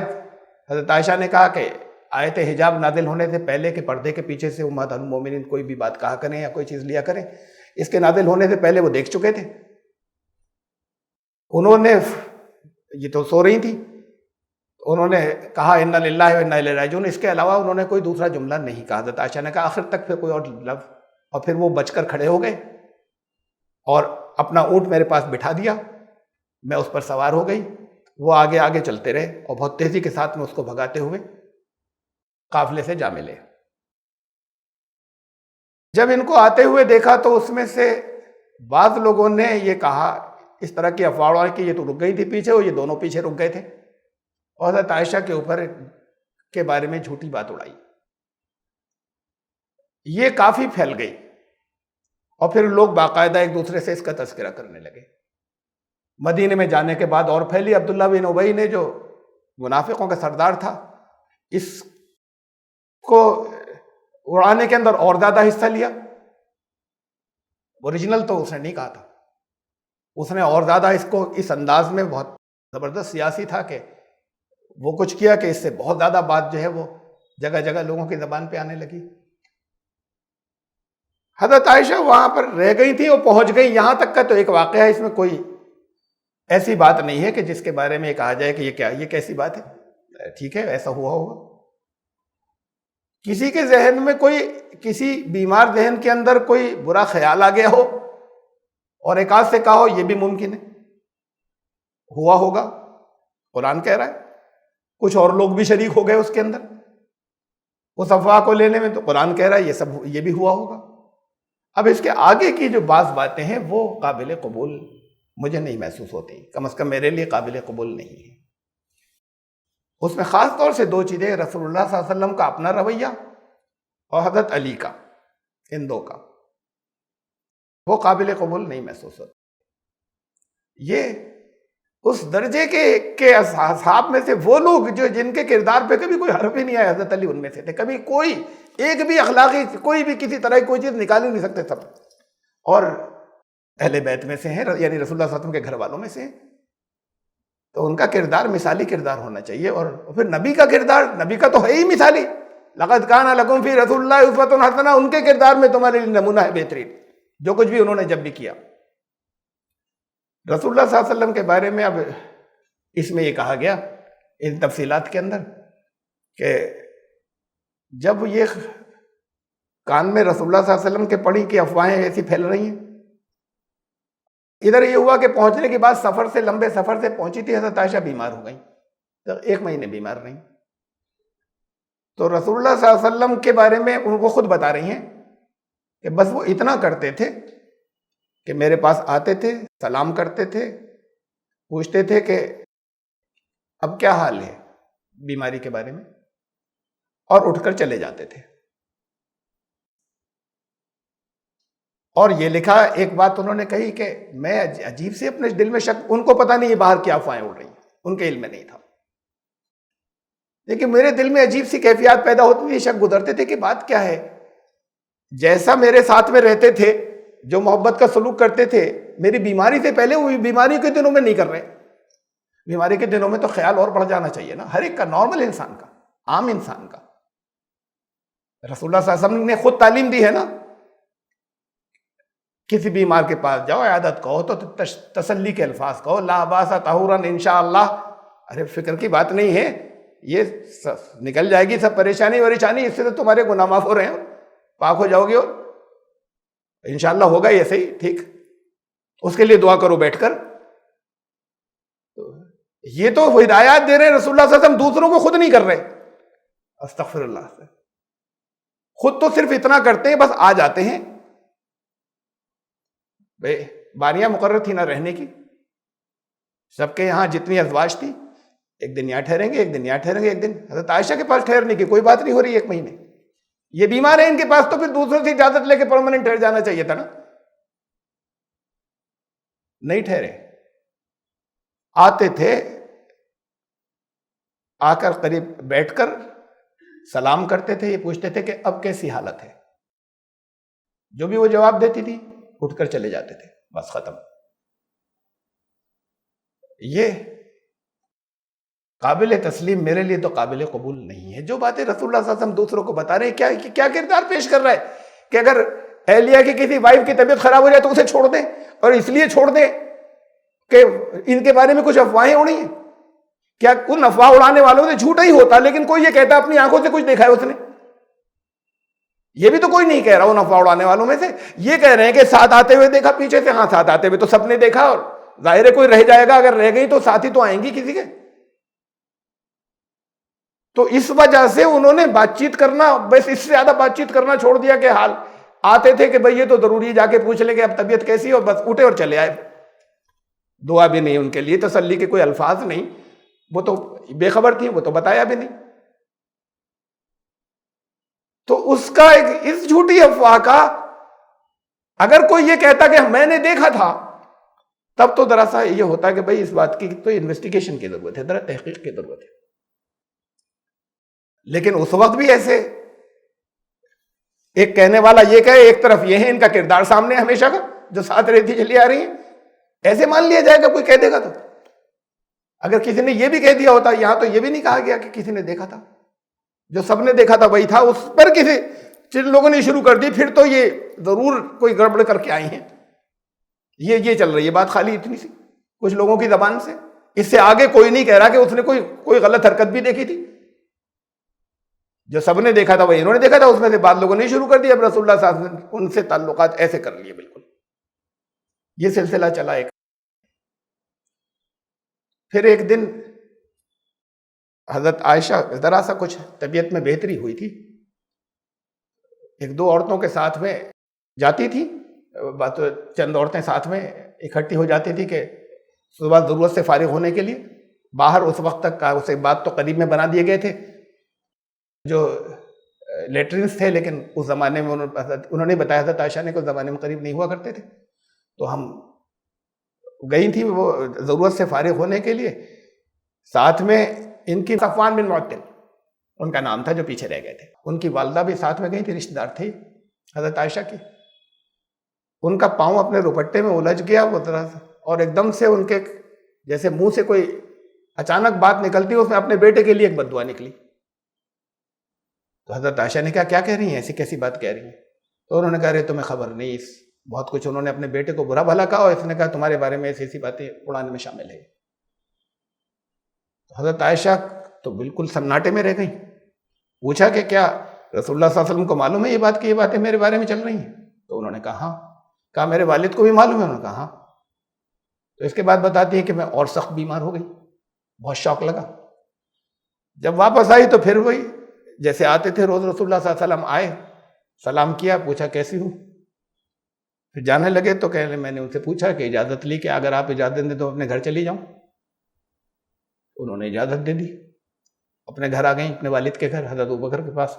حضرت عائشہ نے کہا کہ آیت حجاب نازل ہونے سے پہلے کے پردے کے پیچھے سے امہات المومنین کوئی بھی بات کہا کریں یا کوئی چیز لیا کریں، اس کے نازل ہونے سے پہلے وہ دیکھ چکے تھے. انہوں نے، یہ تو سو رہی تھی، انہوں نے کہا انا للہ و انا الیہ راجعون. اس کے علاوہ انہوں نے کوئی دوسرا جملہ نہیں کہا. حضرت عائشہ نے کہا آخر تک پھر کوئی اور لفظ، اور پھر وہ بچ کر کھڑے ہو گئے اور اپنا اونٹ میرے پاس بٹھا دیا. میں اس پر سوار ہو گئی. وہ آگے آگے چلتے رہے اور بہت تیزی کے ساتھ میں اس کو بھگاتے ہوئے قافلے سے جا ملے. جب ان کو آتے ہوئے دیکھا تو اس میں سے بعض لوگوں نے یہ کہا، اس طرح کی افواہ کہ یہ تو رک گئی تھی پیچھے، اور یہ دونوں پیچھے رک گئے تھے، اور حضرت عائشہ کے اوپر کے بارے میں جھوٹی بات اڑائی. یہ کافی پھیل گئی اور پھر لوگ باقاعدہ ایک دوسرے سے اس کا تذکرہ کرنے لگے. مدینے میں جانے کے بعد اور پھیلی. عبداللہ بن ابی نے، جو منافقوں کا سردار تھا، اس کو اڑانے کے اندر اور زیادہ حصہ لیا. اوریجنل تو اس نے نہیں کہا تھا، اس نے اور زیادہ اس کو اس انداز میں بہت زبردست سیاسی تھا کہ وہ کچھ کیا کہ اس سے بہت زیادہ بات جو ہے وہ جگہ جگہ لوگوں کی زبان پہ آنے لگی. حضرت عائشہ وہاں پر رہ گئی تھی اور پہنچ گئی. یہاں تک کا تو ایک واقعہ ہے، اس میں کوئی ایسی بات نہیں ہے کہ جس کے بارے میں یہ کہا جائے کہ یہ کیا، یہ کیسی بات ہے. ٹھیک ہے، ایسا ہوا ہوگا. کسی کے ذہن میں کوئی، کسی بیمار ذہن کے اندر کوئی برا خیال آ گیا ہو اور ایک آدھ سے کہا ہو، یہ بھی ممکن ہے، ہوا ہوگا. قرآن کہہ رہا ہے. کچھ اور لوگ بھی شریک ہو گئے اس کے اندر اس افواہ کو لینے میں، تو قرآن کہہ رہا ہے یہ سب، یہ بھی ہوا ہوگا. اب اس کے آگے کی جو بعض باتیں ہیں وہ قابل قبول مجھے نہیں محسوس ہوتی، کم از کم میرے لیے قابل قبول نہیں ہے. اس میں خاص طور سے دو چیزیں، رسول اللہ صلی اللہ علیہ وسلم کا اپنا رویہ اور حضرت علی کا، ان دو کا، وہ قابل قبول نہیں محسوس ہوتا. یہ اس درجے کے اصحاب میں سے وہ لوگ جو جن کے کردار پہ کبھی کوئی حرف ہی نہیں آیا، حضرت علی ان میں سے تھے. کبھی کوئی ایک بھی اخلاقی، کوئی بھی کسی طرح کی کوئی چیز نکال ہی نہیں سکتے سب، اور اہل بیت میں سے ہیں، یعنی رسول اللہ صلی اللہ علیہ وسلم کے گھر والوں میں سے ہیں. تو ان کا کردار مثالی کردار ہونا چاہیے. اور پھر نبی کا کردار، نبی کا تو ہے ہی مثالی. لقد کان لکم فی رسول اللہ اسوۃ حسنہ، ان کے کردار میں تمہارے لیے نمونہ ہے بہترین، جو کچھ بھی انہوں نے جب بھی کیا. رسول اللہ صلی اللہ علیہ وسلم کے بارے میں اب اس میں یہ کہا گیا ان تفصیلات کے اندر کہ جب یہ کان میں رسول اللہ صلی اللہ علیہ وسلم کے پڑی کی افواہیں ایسی پھیل رہی ہیں، ادھر یہ ہوا کہ پہنچنے کے بعد سفر سے، لمبے سفر سے پہنچی تھی، حضرت عائشہ بیمار ہو گئیں، تو 1 مہینے بیمار رہیں. تو رسول اللہ صلی اللہ علیہ وسلم کے بارے میں ان کو خود بتا رہی ہیں کہ بس وہ اتنا کرتے تھے کہ میرے پاس آتے تھے، سلام کرتے تھے، پوچھتے تھے کہ اب کیا حال ہے بیماری کے بارے میں، اور اٹھ کر چلے جاتے تھے. اور یہ لکھا، ایک بات انہوں نے کہی کہ میں عجیب سے اپنے دل میں شک، ان کو پتہ نہیں یہ باہر کیا افواہیں اڑ رہی ہیں، ان کے علم میں نہیں تھا، لیکن میرے دل میں عجیب سی کیفیات پیدا ہوتی تھی، شک گزرتے تھے کہ بات کیا ہے. جیسا میرے ساتھ میں رہتے تھے، جو محبت کا سلوک کرتے تھے، میری بیماری سے پہلے وہ بیماری کے دنوں میں نہیں کر رہے. بیماری کے دنوں میں تو خیال اور بڑھ جانا چاہیے نا، ہر ایک کا، نارمل انسان کا، عام انسان کا. رسول اللہ صلی اللہ علیہ وسلم نے خود تعلیم دی ہے نا، کسی بیمار کے پاس جاؤ، عیادت کہو تو تسلی کے الفاظ کہو، لا باس طہورا انشاءاللہ. ارے فکر کی بات نہیں ہے، یہ نکل جائے گی سب پریشانی وریشانی، اس سے تو تمہارے گناہ معاف ہو رہے ہیں، پاک ہو جاؤ گے، اور انشاءاللہ ہوگا یہ صحیح، ٹھیک، اس کے لیے دعا کرو بیٹھ کر. یہ تو ہدایات دے رہے ہیں رسول اللہ صلی اللہ علیہ وسلم، دوسروں کو خود نہیں کر رہے. استغفر اللہ سے، خود تو صرف اتنا کرتے ہیں، بس آ جاتے ہیں. باریاں مقرر تھی نہ رہنے کی، سب کے یہاں جتنی ازواج تھی، ایک دن یہاں ٹھہریں گے، ایک دن یہاں ٹھہریں گے، ایک دن حضرت عائشہ کے پاس ٹھہرنے کی کوئی بات نہیں ہو رہی. 1 مہینے یہ بیمار ہیں ان کے پاس، تو پھر دوسروں سے اجازت لے کے پرماننٹ ٹھہر جانا چاہیے تھا نا، نہیں ٹھہرے. آتے تھے، آ کر قریب بیٹھ کر سلام کرتے تھے، یہ پوچھتے تھے کہ اب کیسی حالت ہے، جو بھی وہ جواب دیتی تھی اٹھ کر چلے جاتے تھے، بس ختم۔ یہ قابل تسلیم، میرے لیے تو قابل قبول نہیں ہے۔ جو باتیں رسول اللہ صلی اللہ علیہ وسلم دوسروں کو بتا رہے ہیں، کیا کردار پیش کر رہا ہے کہ اگر اہلیہ کی کسی وائف کی طبیعت خراب ہو جائے تو اسے چھوڑ دیں، اور اس لیے چھوڑ دیں کہ ان کے بارے میں کچھ افواہیں اڑی ہیں۔ کیا ان افواہ اڑانے والوں سے جھوٹا ہی ہوتا، لیکن کوئی یہ کہتا اپنی آنکھوں سے کچھ دیکھا ہے اس نے؟ یہ بھی تو کوئی نہیں کہہ رہا ان افواہ اڑانے والوں میں سے، یہ کہہ رہے ہیں کہ ساتھ آتے ہوئے دیکھا پیچھے سے۔ ہاں، ساتھ آتے ہوئے تو سب نے دیکھا، اور ظاہر ہے کوئی رہ جائے گا، اگر رہ گئی تو ساتھی تو آئیں گی کسی کے۔ تو اس وجہ سے انہوں نے بات چیت کرنا، بس اس سے زیادہ بات چیت کرنا چھوڑ دیا کہ حال آتے تھے کہ بھئی یہ تو ضروری ہے، جا کے پوچھ لیں کہ اب طبیعت کیسی ہو، بس اٹھے اور چلے آئے۔ دعا بھی نہیں ان کے لیے، تسلی کے کوئی الفاظ نہیں، وہ تو بے خبر تھی، وہ تو بتایا بھی نہیں۔ تو اس کا اس جھوٹی افواہ کا اگر کوئی یہ کہتا کہ میں نے دیکھا تھا، تب تو دراصل یہ ہوتا ہے کہ بھئی اس بات کی تو انویسٹیگیشن کی ضرورت ہے، ذرا تحقیق کی ضرورت ہے۔ لیکن اس وقت بھی ایسے ایک کہنے والا یہ کہے، ایک طرف یہ ہے ان کا کردار سامنے ہمیشہ کا جو ساتھ رہتی چلی آ رہی ہیں، ایسے مان لیا جائے گا کوئی کہہ دے گا تو؟ اگر کسی نے یہ بھی کہہ دیا ہوتا، یہاں تو یہ بھی نہیں کہا گیا کہ کسی نے دیکھا تھا، جو سب نے دیکھا تھا وہی تھا، اس پر کسی جن لوگوں نے شروع کر دی، پھر تو یہ ضرور کوئی گڑبڑ کر کے آئی ہیں۔ یہ چل رہی ہے بات خالی اتنی سی کچھ لوگوں کی زبان سے، اس سے آگے کوئی نہیں کہہ رہا کہ اس نے کوئی غلط حرکت بھی دیکھی تھی۔ جو سب نے دیکھا تھا وہ انہوں نے دیکھا تھا، اس میں سے بعض لوگوں نے شروع کر دیا، اب رسول اللہ صلی اللہ علیہ وسلم ان سے تعلقات ایسے کر لیے بالکل۔ یہ سلسلہ چلا ایک۔ پھر ایک دن حضرت عائشہ ذرا سا کچھ طبیعت میں بہتری ہوئی تھی، ایک دو عورتوں کے ساتھ میں جاتی تھی، چند عورتیں ساتھ میں اکٹھی ہو جاتی تھی کہ صبح ضرورت سے فارغ ہونے کے لیے باہر، اس وقت تک اسے بعد تو قریب میں بنا دیے گئے تھے جو لیٹرینز تھے، لیکن اس زمانے میں انہوں نے بتایا تھا عائشہ نے کہ اس زمانے میں قریب نہیں ہوا کرتے تھے، تو ہم گئی تھی وہ ضرورت سے فارغ ہونے کے لیے، ساتھ میں ان کی صفوان بن معطل ان کا نام تھا جو پیچھے رہ گئے تھے، ان کی والدہ بھی ساتھ میں گئی تھی، رشتہ دار تھی حضرت عائشہ کی۔ ان کا پاؤں اپنے دوپٹے میں الجھ گیا وہ طرح سے، اور ایک دم سے ان کے جیسے منہ سے کوئی اچانک بات نکلتی، اس میں اپنے بیٹے کے لیے ایک بد دعا نکلی۔ تو حضرت عائشہ نے کہا کیا کہہ رہی ہیں، ایسی کیسی بات کہہ رہی ہیں؟ تو انہوں نے کہا رے تمہیں خبر نہیں، بہت کچھ انہوں نے اپنے بیٹے کو برا بھلا کہا، اور اس نے کہا تمہارے بارے میں ایسی ایسی باتیں اڑانے میں شامل ہے۔ حضرت عائشہ تو بالکل سناٹے میں رہ گئی، پوچھا کہ کیا رسول اللہ صلی اللہ علیہ وسلم کو معلوم ہے یہ بات کہ یہ باتیں میرے بارے میں چل رہی ہیں؟ تو انہوں نے کہا ہاں۔ کہا میرے والد کو بھی معلوم ہے؟ انہوں نے کہا ہاں۔ تو اس کے بعد بتاتی ہے کہ میں اور سخت بیمار ہو گئی، بہت شوق لگا، جب واپس آئی تو پھر وہی جیسے آتے تھے روز، رسول اللہ صلی اللہ علیہ وسلم آئے، سلام کیا، پوچھا کیسی ہوں، پھر جانے لگے تو کہنے میں نے ان سے پوچھا کہ اجازت لی کہ اگر آپ اجازت دیں تو اپنے گھر چلی جاؤں؟ انہوں نے اجازت دے دی، اپنے گھر آ گئیں، اپنے والد کے گھر حضرت ابوبکر کے پاس۔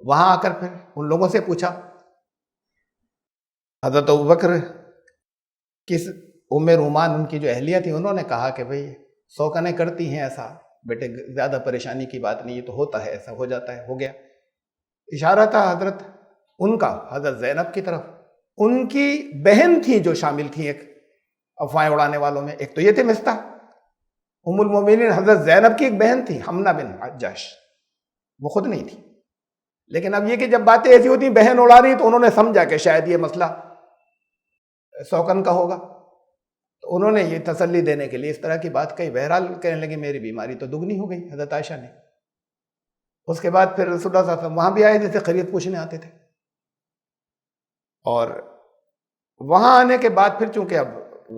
وہاں آ کر پھر ان لوگوں سے پوچھا، حضرت ابوبکر کس ام رومان ان کی جو اہلیہ تھی، انہوں نے کہا کہ بھئی سوکنے کرتی ہیں، ایسا بیٹے زیادہ پریشانی کی بات نہیں، یہ تو ہوتا ہے، ایسا ہو جاتا ہے، ہو گیا۔ اشارہ تھا حضرت ان کا حضرت زینب کی طرف، ان کی بہن تھی جو شامل تھی ایک افواہیں اڑانے والوں میں، ایک تو یہ تھے مستح، ام المومنین حضرت زینب کی ایک بہن تھی حمنہ بن جحش، وہ خود نہیں تھی، لیکن اب یہ کہ جب باتیں ایسی ہوتی ہیں بہن اڑا رہی تو انہوں نے سمجھا کہ شاید یہ مسئلہ سوکن کا ہوگا، تو انہوں نے یہ تسلی دینے کے لیے اس طرح کی بات کہی۔ بہرحال کہنے لگی میری بیماری تو دگنی ہو گئی حضرت عائشہ نے۔ اس کے بعد پھر رسول اللہ صلی اللہ علیہ وسلم وہاں بھی آئے جیسے خیریت پوچھنے آتے تھے، اور وہاں آنے کے بعد پھر چونکہ اب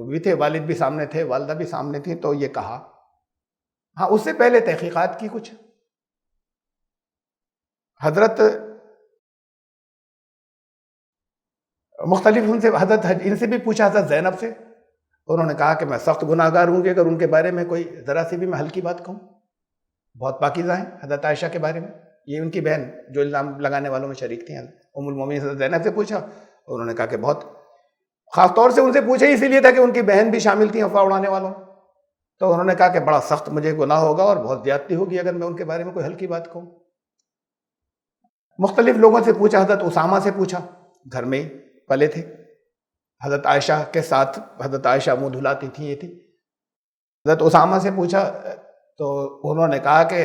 بھی تھے، والد بھی سامنے تھے، والدہ بھی سامنے تھی، تو یہ کہا، ہاں اس سے پہلے تحقیقات کی کچھ، حضرت مختلف ان سے حضرت ان سے بھی پوچھا حضرت زینب سے، انہوں نے کہا کہ میں سخت گناہ گار ہوں گی اگر ان کے بارے میں کوئی ذرا سی بھی میں ہلکی بات کہوں، بہت پاکیزہ ہیں حضرت عائشہ کے بارے میں، یہ ان کی بہن جو الزام لگانے والوں میں شریک تھیں، ام المومنین حضرت زینب سے پوچھا، انہوں نے کہا کہ بہت، خاص طور سے ان سے پوچھا اسی لیے تھا کہ ان کی بہن بھی شامل تھیں افواہ اڑانے والوں، تو انہوں نے کہا کہ بڑا سخت مجھے گناہ ہوگا اور بہت زیادتی ہوگی اگر میں ان کے بارے میں کوئی ہلکی بات کہوں. مختلف لوگوں سے پوچھا، حضرت اسامہ سے پوچھا، گھر میں ہی پلے تھے، حضرت عائشہ کے ساتھ حضرت عائشہ منہ دھلاتی تھی، یہ تھی. حضرت اسامہ سے پوچھا تو انہوں نے کہا کہ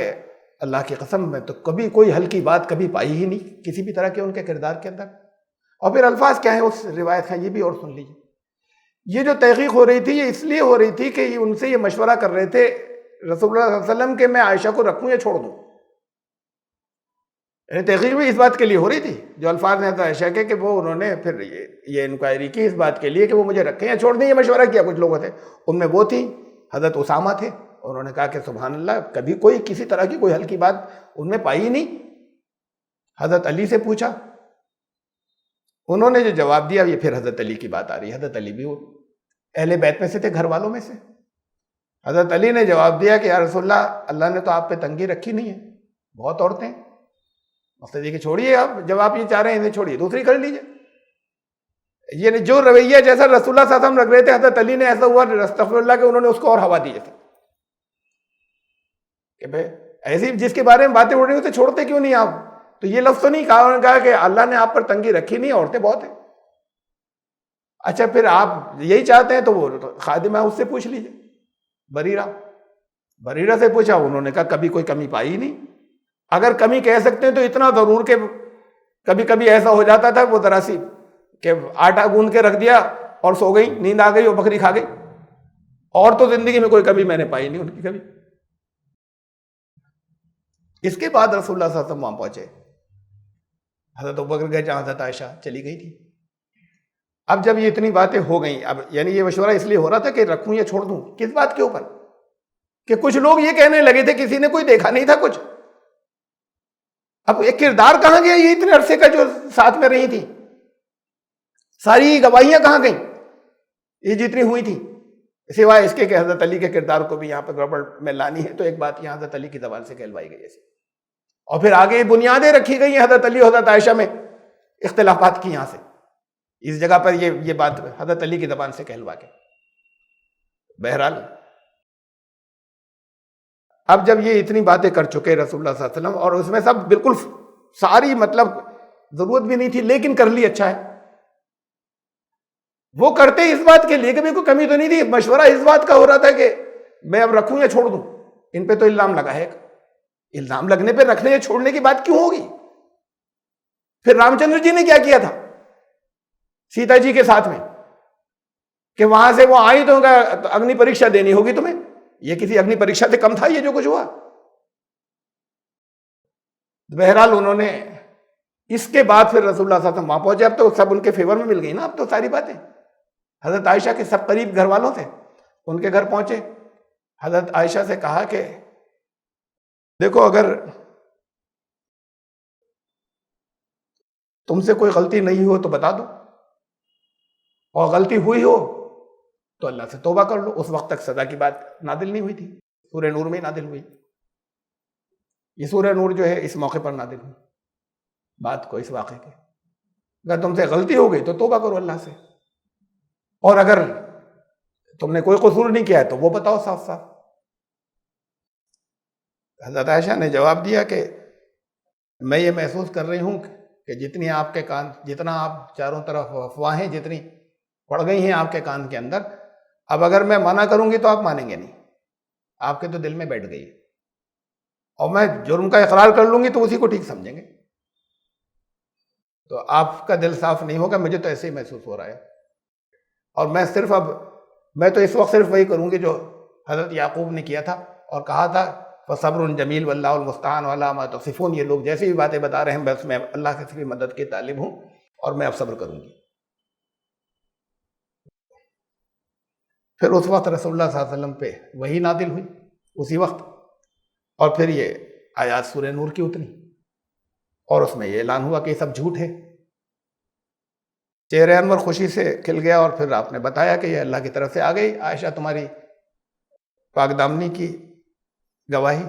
اللہ کی قسم میں تو کبھی کوئی ہلکی بات کبھی پائی ہی نہیں کسی بھی طرح کے ان کے کردار کے اندر. اور پھر الفاظ کیا ہیں اس روایت کا، یہ بھی اور سن لیجیے. یہ جو تحقیق ہو رہی تھی یہ اس لیے ہو رہی تھی کہ یہ ان سے یہ مشورہ کر رہے تھے رسول اللہ صلی اللہ علیہ وسلم کہ میں عائشہ کو رکھوں یا چھوڑ دوں. یعنی تحقیق بھی اس بات کے لیے ہو رہی تھی، جو الفاظ نے حضرت عائشہ کے کہ وہ انہوں نے پھر یہ انکوائری کی اس بات کے لیے کہ وہ مجھے رکھیں یا چھوڑ دیں. یہ مشورہ کیا کچھ لوگوں تھے، ان میں وہ تھی حضرت اسامہ تھے. انہوں نے کہا کہ سبحان اللہ کبھی کوئی کسی طرح کی کوئی ہلکی بات ان میں پائی ہی نہیں. حضرت علی سے پوچھا، انہوں نے جو جواب دیا یہ پھر حضرت علی کی بات آ رہی ہے. حضرت علی بھی اہل بیت میں سے تھے، گھر والوں میں سے. حضرت علی نے جواب دیا کہ یا رسول اللہ نے تو آپ پہ تنگی رکھی نہیں ہے، بہت عورتیں. مقصد یہ کہ چھوڑیے، آپ جب آپ یہ چاہ رہے ہیں انہیں چھوڑیے، دوسری کر لیجیے. یہ جو رویہ جیسا رسول اللہ صلی اللہ علیہ وسلم رکھ رہے تھے حضرت علی نے ایسا ہوا استغفر اللہ کہ انہوں نے اس کو اور ہوا دی تھی کہ بھائی ایسی جس کے بارے میں باتیں اڑ رہی ہوتی چھوڑتے کیوں نہیں آپ. تو یہ لفظ تو نہیں کہا، انہوں نے کہا کہ اللہ نے آپ پر تنگی رکھی نہیں، عورتیں بہت ہیں. اچھا پھر آپ یہی چاہتے ہیں تو وہ خادمہ اس سے پوچھ لیجیے، بریرہ سے پوچھا، انہوں نے کہا کبھی کوئی کمی پائی نہیں. اگر کمی کہہ سکتے ہیں تو اتنا ضرور کہ کبھی کبھی ایسا ہو جاتا تھا وہ ذرا سی کہ آٹا گوندھ کے رکھ دیا اور سو گئی، نیند آ گئی اور بکری کھا گئی. اور تو زندگی میں کوئی کمی میں نے پائی نہیں ان کی کبھی. اس کے بعد رسول اللہ صلی اللہ علیہ وسلم وہاں پہنچے. حضرت ابوبکر گئے جہاں حضرت عائشہ چلی گئی تھی. اب جب یہ اتنی باتیں ہو گئیں، اب یعنی یہ مشورہ اس لیے ہو رہا تھا کہ رکھوں یا چھوڑ دوں. کس بات کے اوپر؟ کہ کچھ لوگ یہ کہنے لگے تھے کسی نے کوئی دیکھا نہیں تھا کچھ. اب ایک کردار کہاں گیا یہ اتنے عرصے کا جو ساتھ میں رہی تھی؟ ساری گواہیاں کہاں گئیں یہ جتنی ہوئی تھی؟ سوائے اس کے کہ حضرت علی کے کردار کو بھی یہاں پہ گڑبڑ میں لانی ہے، تو ایک بات یہاں حضرت علی کی زبان سے کہلوائی گئی ایسے. اور پھر آگے بنیادیں رکھی گئی ہیں حضرت علی اور حضرت عائشہ میں اختلافات کی. یہاں سے اس جگہ پر یہ بات حضرت علی کی زبان سے کہلوا کے. بہرحال اب جب یہ اتنی باتیں کر چکے رسول اللہ صلی اللہ علیہ وسلم، اور اس میں سب بالکل ساری مطلب ضرورت بھی نہیں تھی لیکن کر لی، اچھا ہے. وہ کرتے اس بات کے لیے کہ کوئی کمی تو نہیں تھی، مشورہ اس بات کا ہو رہا تھا کہ میں اب رکھوں یا چھوڑ دوں. ان پہ تو الزام لگا ہے، الزام لگنے پہ رکھنے یا چھوڑنے کی بات کیوں ہوگی؟ پھر رام چندر جی نے کیا کیا تھا سیتا جی کے ساتھ میں کہ وہاں سے وہ آئی تو اگنی پریکشا دینی ہوگی تمہیں. یہ کسی اگنی پریکشا سے کم تھا یہ جو کچھ ہوا؟ بہرحال انہوں نے اس کے بعد پھر رسول اللہ صلی اللہ علیہ وسلم وہاں پہنچے. اب تو سب ان کے فیور میں مل گئی نا اب تو ساری باتیں. حضرت عائشہ کے سب قریب گھر والوں تھے، ان کے گھر پہنچے. حضرت عائشہ سے کہا کہ دیکھو اگر تم سے کوئی غلطی نہیں ہو تو بتا دو، اور غلطی ہوئی ہو تو اللہ سے توبہ کر لو. اس وقت تک سزا کی بات نازل نہیں ہوئی تھی، سورہ نور میں نازل ہوئی. یہ سورہ نور جو ہے اس موقع پر نازل ہوئی بات کو، اس واقعے کے. اگر تم سے غلطی ہو گئی تو توبہ کرو اللہ سے، اور اگر تم نے کوئی قصور نہیں کیا ہے تو وہ بتاؤ صاف صاف. حضرت عائشہ نے جواب دیا کہ میں یہ محسوس کر رہی ہوں کہ جتنی آپ کے کان، جتنا آپ چاروں طرف افواہیں جتنی پڑ گئی ہیں آپ کے کان کے اندر، اب اگر میں منع کروں گی تو آپ مانیں گے نہیں، آپ کے تو دل میں بیٹھ گئی ہے. اور میں جرم کا اقرار کر لوں گی تو اسی کو ٹھیک سمجھیں گے، تو آپ کا دل صاف نہیں ہوگا. مجھے تو ایسے ہی محسوس ہو رہا ہے. اور میں تو اس وقت صرف وہی کروں گی جو حضرت یعقوب نے کیا تھا اور کہا تھا فصبر جمیل واللہ المستعان علی ما تصفون. یہ لوگ جیسی بھی باتیں بتا رہے ہیں بس میں اللہ کے صرف مدد کے طالب ہوں اور میں اب صبر کروں گی. پھر اس وقت رسول اللہ صلی اللہ علیہ وسلم پہ وحی نازل ہوئی اسی وقت، اور پھر یہ آیات سورہ نور کی اتری اور اس میں یہ اعلان ہوا کہ یہ سب جھوٹ ہے. چہرہ انور خوشی سے کھل گیا اور پھر آپ نے بتایا کہ یہ اللہ کی طرف سے آ گئی عائشہ تمہاری پاک دامنی کی گواہی.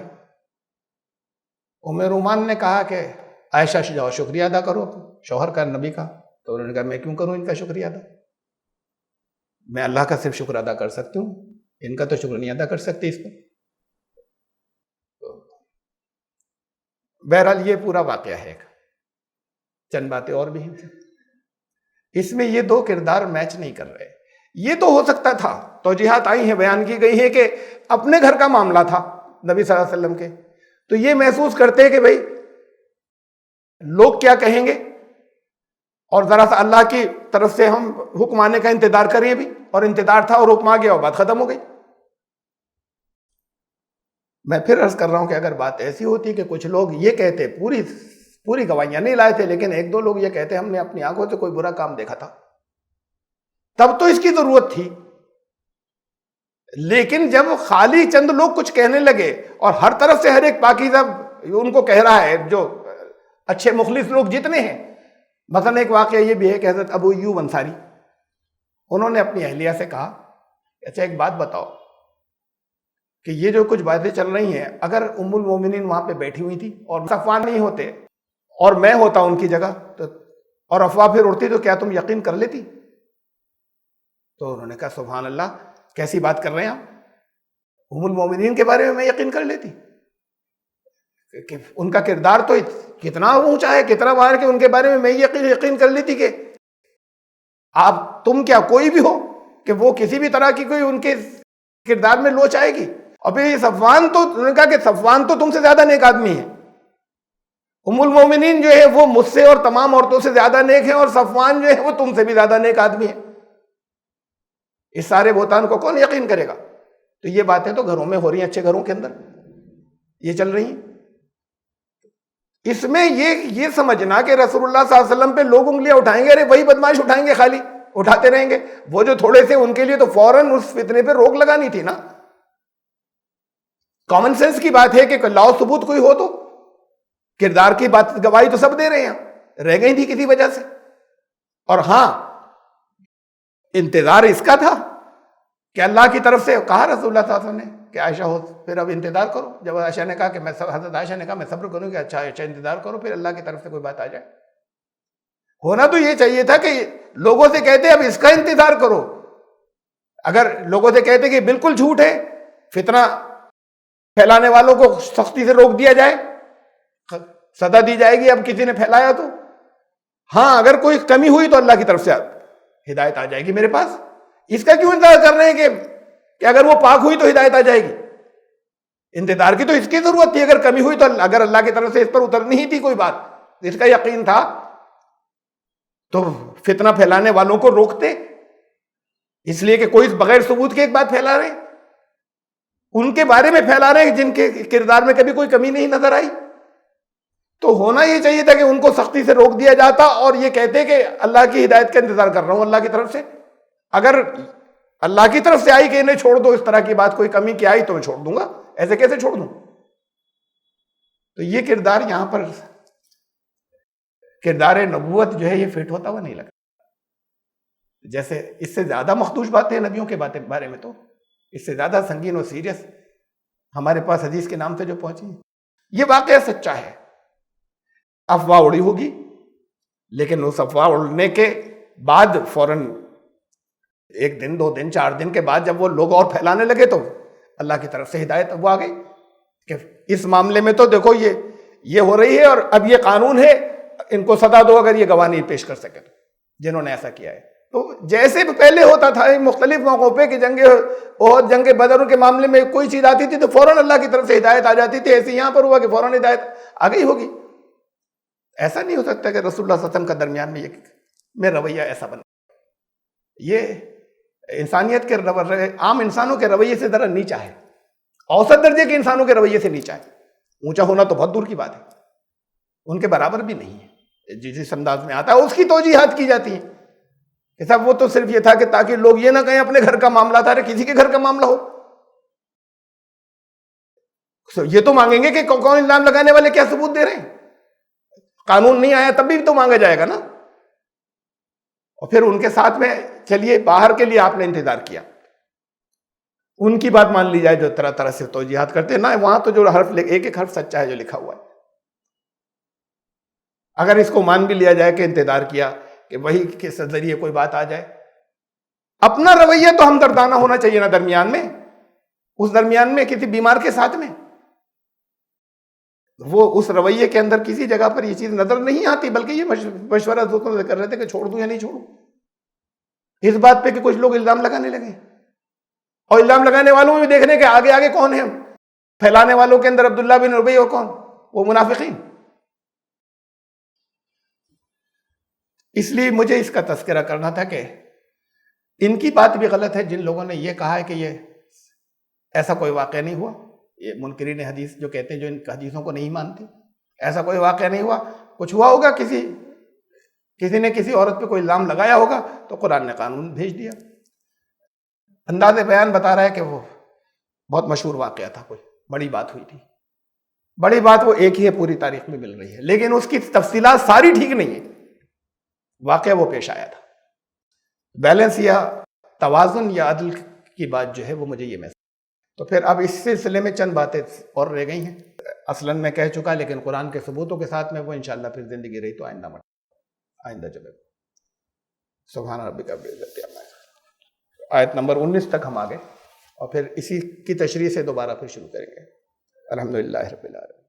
ام رومان نے کہا کہ عائشہ جاؤ شکریہ ادا کرو شوہر کا، نبی کا. تو انہوں نے کہا میں کیوں کروں ان کا شکریہ ادا، میں اللہ کا صرف شکر ادا کر سکتی ہوں ان کا تو شکر نہیں ادا کر سکتے اس پر. بہرحال یہ پورا واقعہ ہے. چند باتیں اور بھی ہیں اس میں. یہ دو کردار میچ نہیں کر رہے. یہ تو ہو سکتا تھا, توجیحات آئی ہیں, بیان کی گئی ہے کہ اپنے گھر کا معاملہ تھا نبی صلی اللہ علیہ وسلم کے, تو یہ محسوس کرتے کہ بھائی لوگ کیا کہیں گے, اور ذرا سا اللہ کی طرف سے ہم حکم آنے کا انتظار کریں بھی, اور انتظار تھا اور حکم آ گیا اور بات ختم ہو گئی. میں پھر عرض کر رہا ہوں کہ اگر بات ایسی ہوتی کہ کچھ لوگ یہ کہتے, پوری گواہیاں نہیں لائے تھے لیکن ایک دو لوگ یہ کہتے ہم نے اپنی آنکھوں سے کوئی برا کام دیکھا تھا, تب تو اس کی ضرورت تھی. لیکن جب خالی چند لوگ کچھ کہنے لگے اور ہر طرف سے ہر ایک پاکیزہ ان کو کہہ رہا ہے, جو اچھے مخلص لوگ جتنے ہیں. مثلا ایک واقعہ یہ بھی ہے کہ حضرت ابو ایوب انصاری, انہوں نے اپنی اہلیہ سے کہا اچھا ایک بات بتاؤ کہ یہ جو کچھ باتیں چل رہی ہیں, اگر ام المومنین وہاں پہ بیٹھی ہوئی تھی اور صفوان نہیں ہوتے اور میں ہوتا ان کی جگہ تو, اور افواہ پھر اڑتی, تو کیا تم یقین کر لیتی؟ تو انہوں نے کہا سبحان اللہ, کیسی بات کر رہے ہیں آپ, ام المومنین کے بارے میں میں یقین کر لیتی. کہ ان کا کردار تو کتنا اونچا ہے, کتنا باہر, کہ ان کے بارے میں یقین کر لیتی کہ آپ تم کیا کوئی بھی ہو کہ وہ کسی بھی طرح کی کوئی ان کے کردار میں لوچ آئے گی. اور پھر یہ صفوان, تو انہوں نے کہا کہ صفوان تو تم سے زیادہ نیک آدمی ہے, ام المومنین جو ہے وہ مجھ سے اور تمام عورتوں سے زیادہ نیک ہیں, اور صفوان جو ہے وہ تم سے بھی زیادہ نیک آدمی ہے. اس سارے بہتان کو کون یقین کرے گا؟ تو یہ باتیں تو گھروں میں ہو رہی ہیں, اچھے گھروں کے اندر یہ چل رہی ہیں. اس میں یہ سمجھنا کہ رسول اللہ صلی اللہ علیہ وسلم پہ لوگ انگلیاں اٹھائیں گے, ارے وہی بدماش اٹھائیں گے, خالی اٹھاتے رہیں گے. وہ جو تھوڑے سے, ان کے لیے تو فوراً اس فتنے پہ روک لگانی تھی نا. کامن سینس کی بات ہے کہ لاؤ ثبوت کوئی ہو تو. کردار کی بات گواہی تو سب دے رہے ہیں, رہ گئی تھی کسی وجہ سے. اور ہاں انتظار اس کا تھا کہ اللہ کی طرف سے کہا رسول اللہ صلی اللہ علیہ وسلم نے کہ عائشہ ہو, پھر اب انتظار کرو. جب عائشہ نے کہا کہ حضرت عائشہ نے کہا میں صبر کروں گی, اچھا انتظار کرو, پھر اللہ کی طرف سے کوئی بات آ جائے. ہونا تو یہ چاہیے تھا کہ لوگوں سے کہتے اب اس کا انتظار کرو. اگر لوگوں سے کہتے کہ بالکل جھوٹ ہے, فتنہ پھیلانے والوں کو سختی سے روک دیا جائے, سزا دی جائے گی, اب کسی نے پھیلایا تو ہاں اگر کوئی کمی ہوئی تو اللہ کی طرف سے ہدایت آ جائے گی میرے پاس. اس کا کیوں انتظار کر رہے ہیں کہ اگر وہ پاک ہوئی تو ہدایت آ جائے گی؟ انتظار کی تو اس کی ضرورت تھی. اگر کمی ہوئی تو اگر اللہ کی طرف سے اس پر اترنی ہی تھی کوئی بات, اس کا یقین تھا, تو فتنہ پھیلانے والوں کو روکتے. اس لیے کہ کوئی بغیر ثبوت کے ایک بات پھیلا رہے, ان کے بارے میں پھیلا رہے ہیں جن کے کردار میں کبھی کوئی کمی نہیں نظر آئی. تو ہونا یہ چاہیے تھا کہ ان کو سختی سے روک دیا جاتا اور یہ کہتے کہ اللہ کی ہدایت کا انتظار کر رہا ہوں اللہ کی طرف سے. اگر اللہ کی طرف سے آئی کہ انہیں چھوڑ دو, اس طرح کی بات کوئی کمی کی آئی تو میں چھوڑ دوں گا, ایسے کیسے چھوڑ دوں؟ تو یہ کردار یہاں پر کردار نبوت جو ہے یہ فٹ ہوتا ہوا نہیں لگا. جیسے اس سے زیادہ مخدوش باتیں نبیوں کے بارے میں, تو اس سے زیادہ سنگین اور سیریس ہمارے پاس حدیث کے نام سے جو پہنچی. یہ واقعہ سچا ہے. افواہ اڑی ہوگی, لیکن اس افواہ اڑنے کے بعد فوراً ایک دن, 2 دن, 4 دن کے بعد جب وہ لوگ اور پھیلانے لگے تو اللہ کی طرف سے ہدایت وہ آ گئی کہ اس معاملے میں تو دیکھو یہ ہو رہی ہے اور اب یہ قانون ہے, ان کو سزا دو اگر یہ گواہ نہیں پیش کر سکے تو, جنہوں نے ایسا کیا ہے. تو جیسے پہلے ہوتا تھا مختلف موقعوں پہ کہ جنگ احد, جنگ بدر کے معاملے میں کوئی چیز آتی تھی تو فوراً اللہ کی طرف سے ہدایت آ جاتی تھی, ایسے یہاں پر ہوا کہ فوراً ہدایت آ گئی ہوگی. ایسا نہیں ہو سکتا کہ رسول اللہ صلی اللہ علیہ وسلم کا درمیان میں رویہ ایسا بنا. یہ انسانیت کے عام انسانوں کے رویے سے ذرا نیچا ہے, اوسط درجے کے انسانوں کے رویے سے نیچا ہے. اونچا ہونا تو بہت دور کی بات ہے, ان کے برابر بھی نہیں ہے. جس انداز میں آتا ہے اس کی توجیحات کی جاتی ہیں کہ صاحب وہ تو صرف یہ تھا کہ تاکہ لوگ یہ نہ کہیں اپنے گھر کا معاملہ تھا, کسی کے گھر کا معاملہ ہو. یہ تو مانگیں گے کہ کون الزام لگانے والے کیا ثبوت دے رہے ہیں, قانون نہیں آیا تب بھی تو مانگا جائے گا نا. اور پھر ان کے ساتھ میں چلیے باہر کے لیے آپ نے انتظار کیا, ان کی بات مان لی جائے جو طرح طرح سے توجیحات کرتے ہیں نا. وہاں تو جو حرف ایک ایک حرف سچا ہے جو لکھا ہوا ہے. اگر اس کو مان بھی لیا جائے کہ انتظار کیا کہ وہی کے ذریعے کوئی بات آ جائے, اپنا رویہ تو ہمدردانہ ہونا چاہیے نا درمیان میں. اس درمیان میں کسی بیمار کے ساتھ میں وہ اس رویے کے اندر کسی جگہ پر یہ چیز نظر نہیں آتی، بلکہ یہ مشورہ دوستوں سے کر رہے تھے کہ چھوڑ دوں یا نہیں چھوڑوں، اس بات پہ کہ کچھ لوگ الزام لگانے لگے، اور الزام لگانے والوں میں بھی دیکھنے کے آگے آگے کون ہیں، پھیلانے والوں کے اندر عبداللہ بن ربیع اور کون، وہ منافقین۔ اس لیے مجھے اس کا تذکرہ کرنا تھا کہ ان کی بات بھی غلط ہے جن لوگوں نے یہ کہا ہے کہ یہ ایسا کوئی واقعہ نہیں ہوا، یہ منکرین حدیث جو کہتے ہیں، جو ان حدیثوں کو نہیں مانتے، ایسا کوئی واقعہ نہیں ہوا، کچھ ہوا ہوگا، کسی نے کسی عورت پہ کوئی الزام لگایا ہوگا تو قرآن نے قانون بھیج دیا۔ انداز بیان بتا رہا ہے کہ وہ بہت مشہور واقعہ تھا، کوئی بڑی بات ہوئی تھی، بڑی بات وہ ایک ہی ہے، پوری تاریخ میں مل رہی ہے، لیکن اس کی تفصیلات ساری ٹھیک نہیں ہے، واقعہ وہ پیش آیا تھا۔ بیلنس یا توازن یا عدل کی بات جو ہے وہ مجھے یہ محسوس، تو پھر اب اس سلسلے میں چند باتیں اور رہ گئی ہیں، اصلاً میں کہہ چکا، لیکن قرآن کے ثبوتوں کے ساتھ میں وہ انشاءاللہ پھر زندگی رہی تو آئندہ جب سبحان ربک رب العزت عما یصفون، آیت نمبر 19 تک ہم آگے، اور پھر اسی کی تشریح سے دوبارہ پھر شروع کریں گے۔ الحمدللہ رب العالمین۔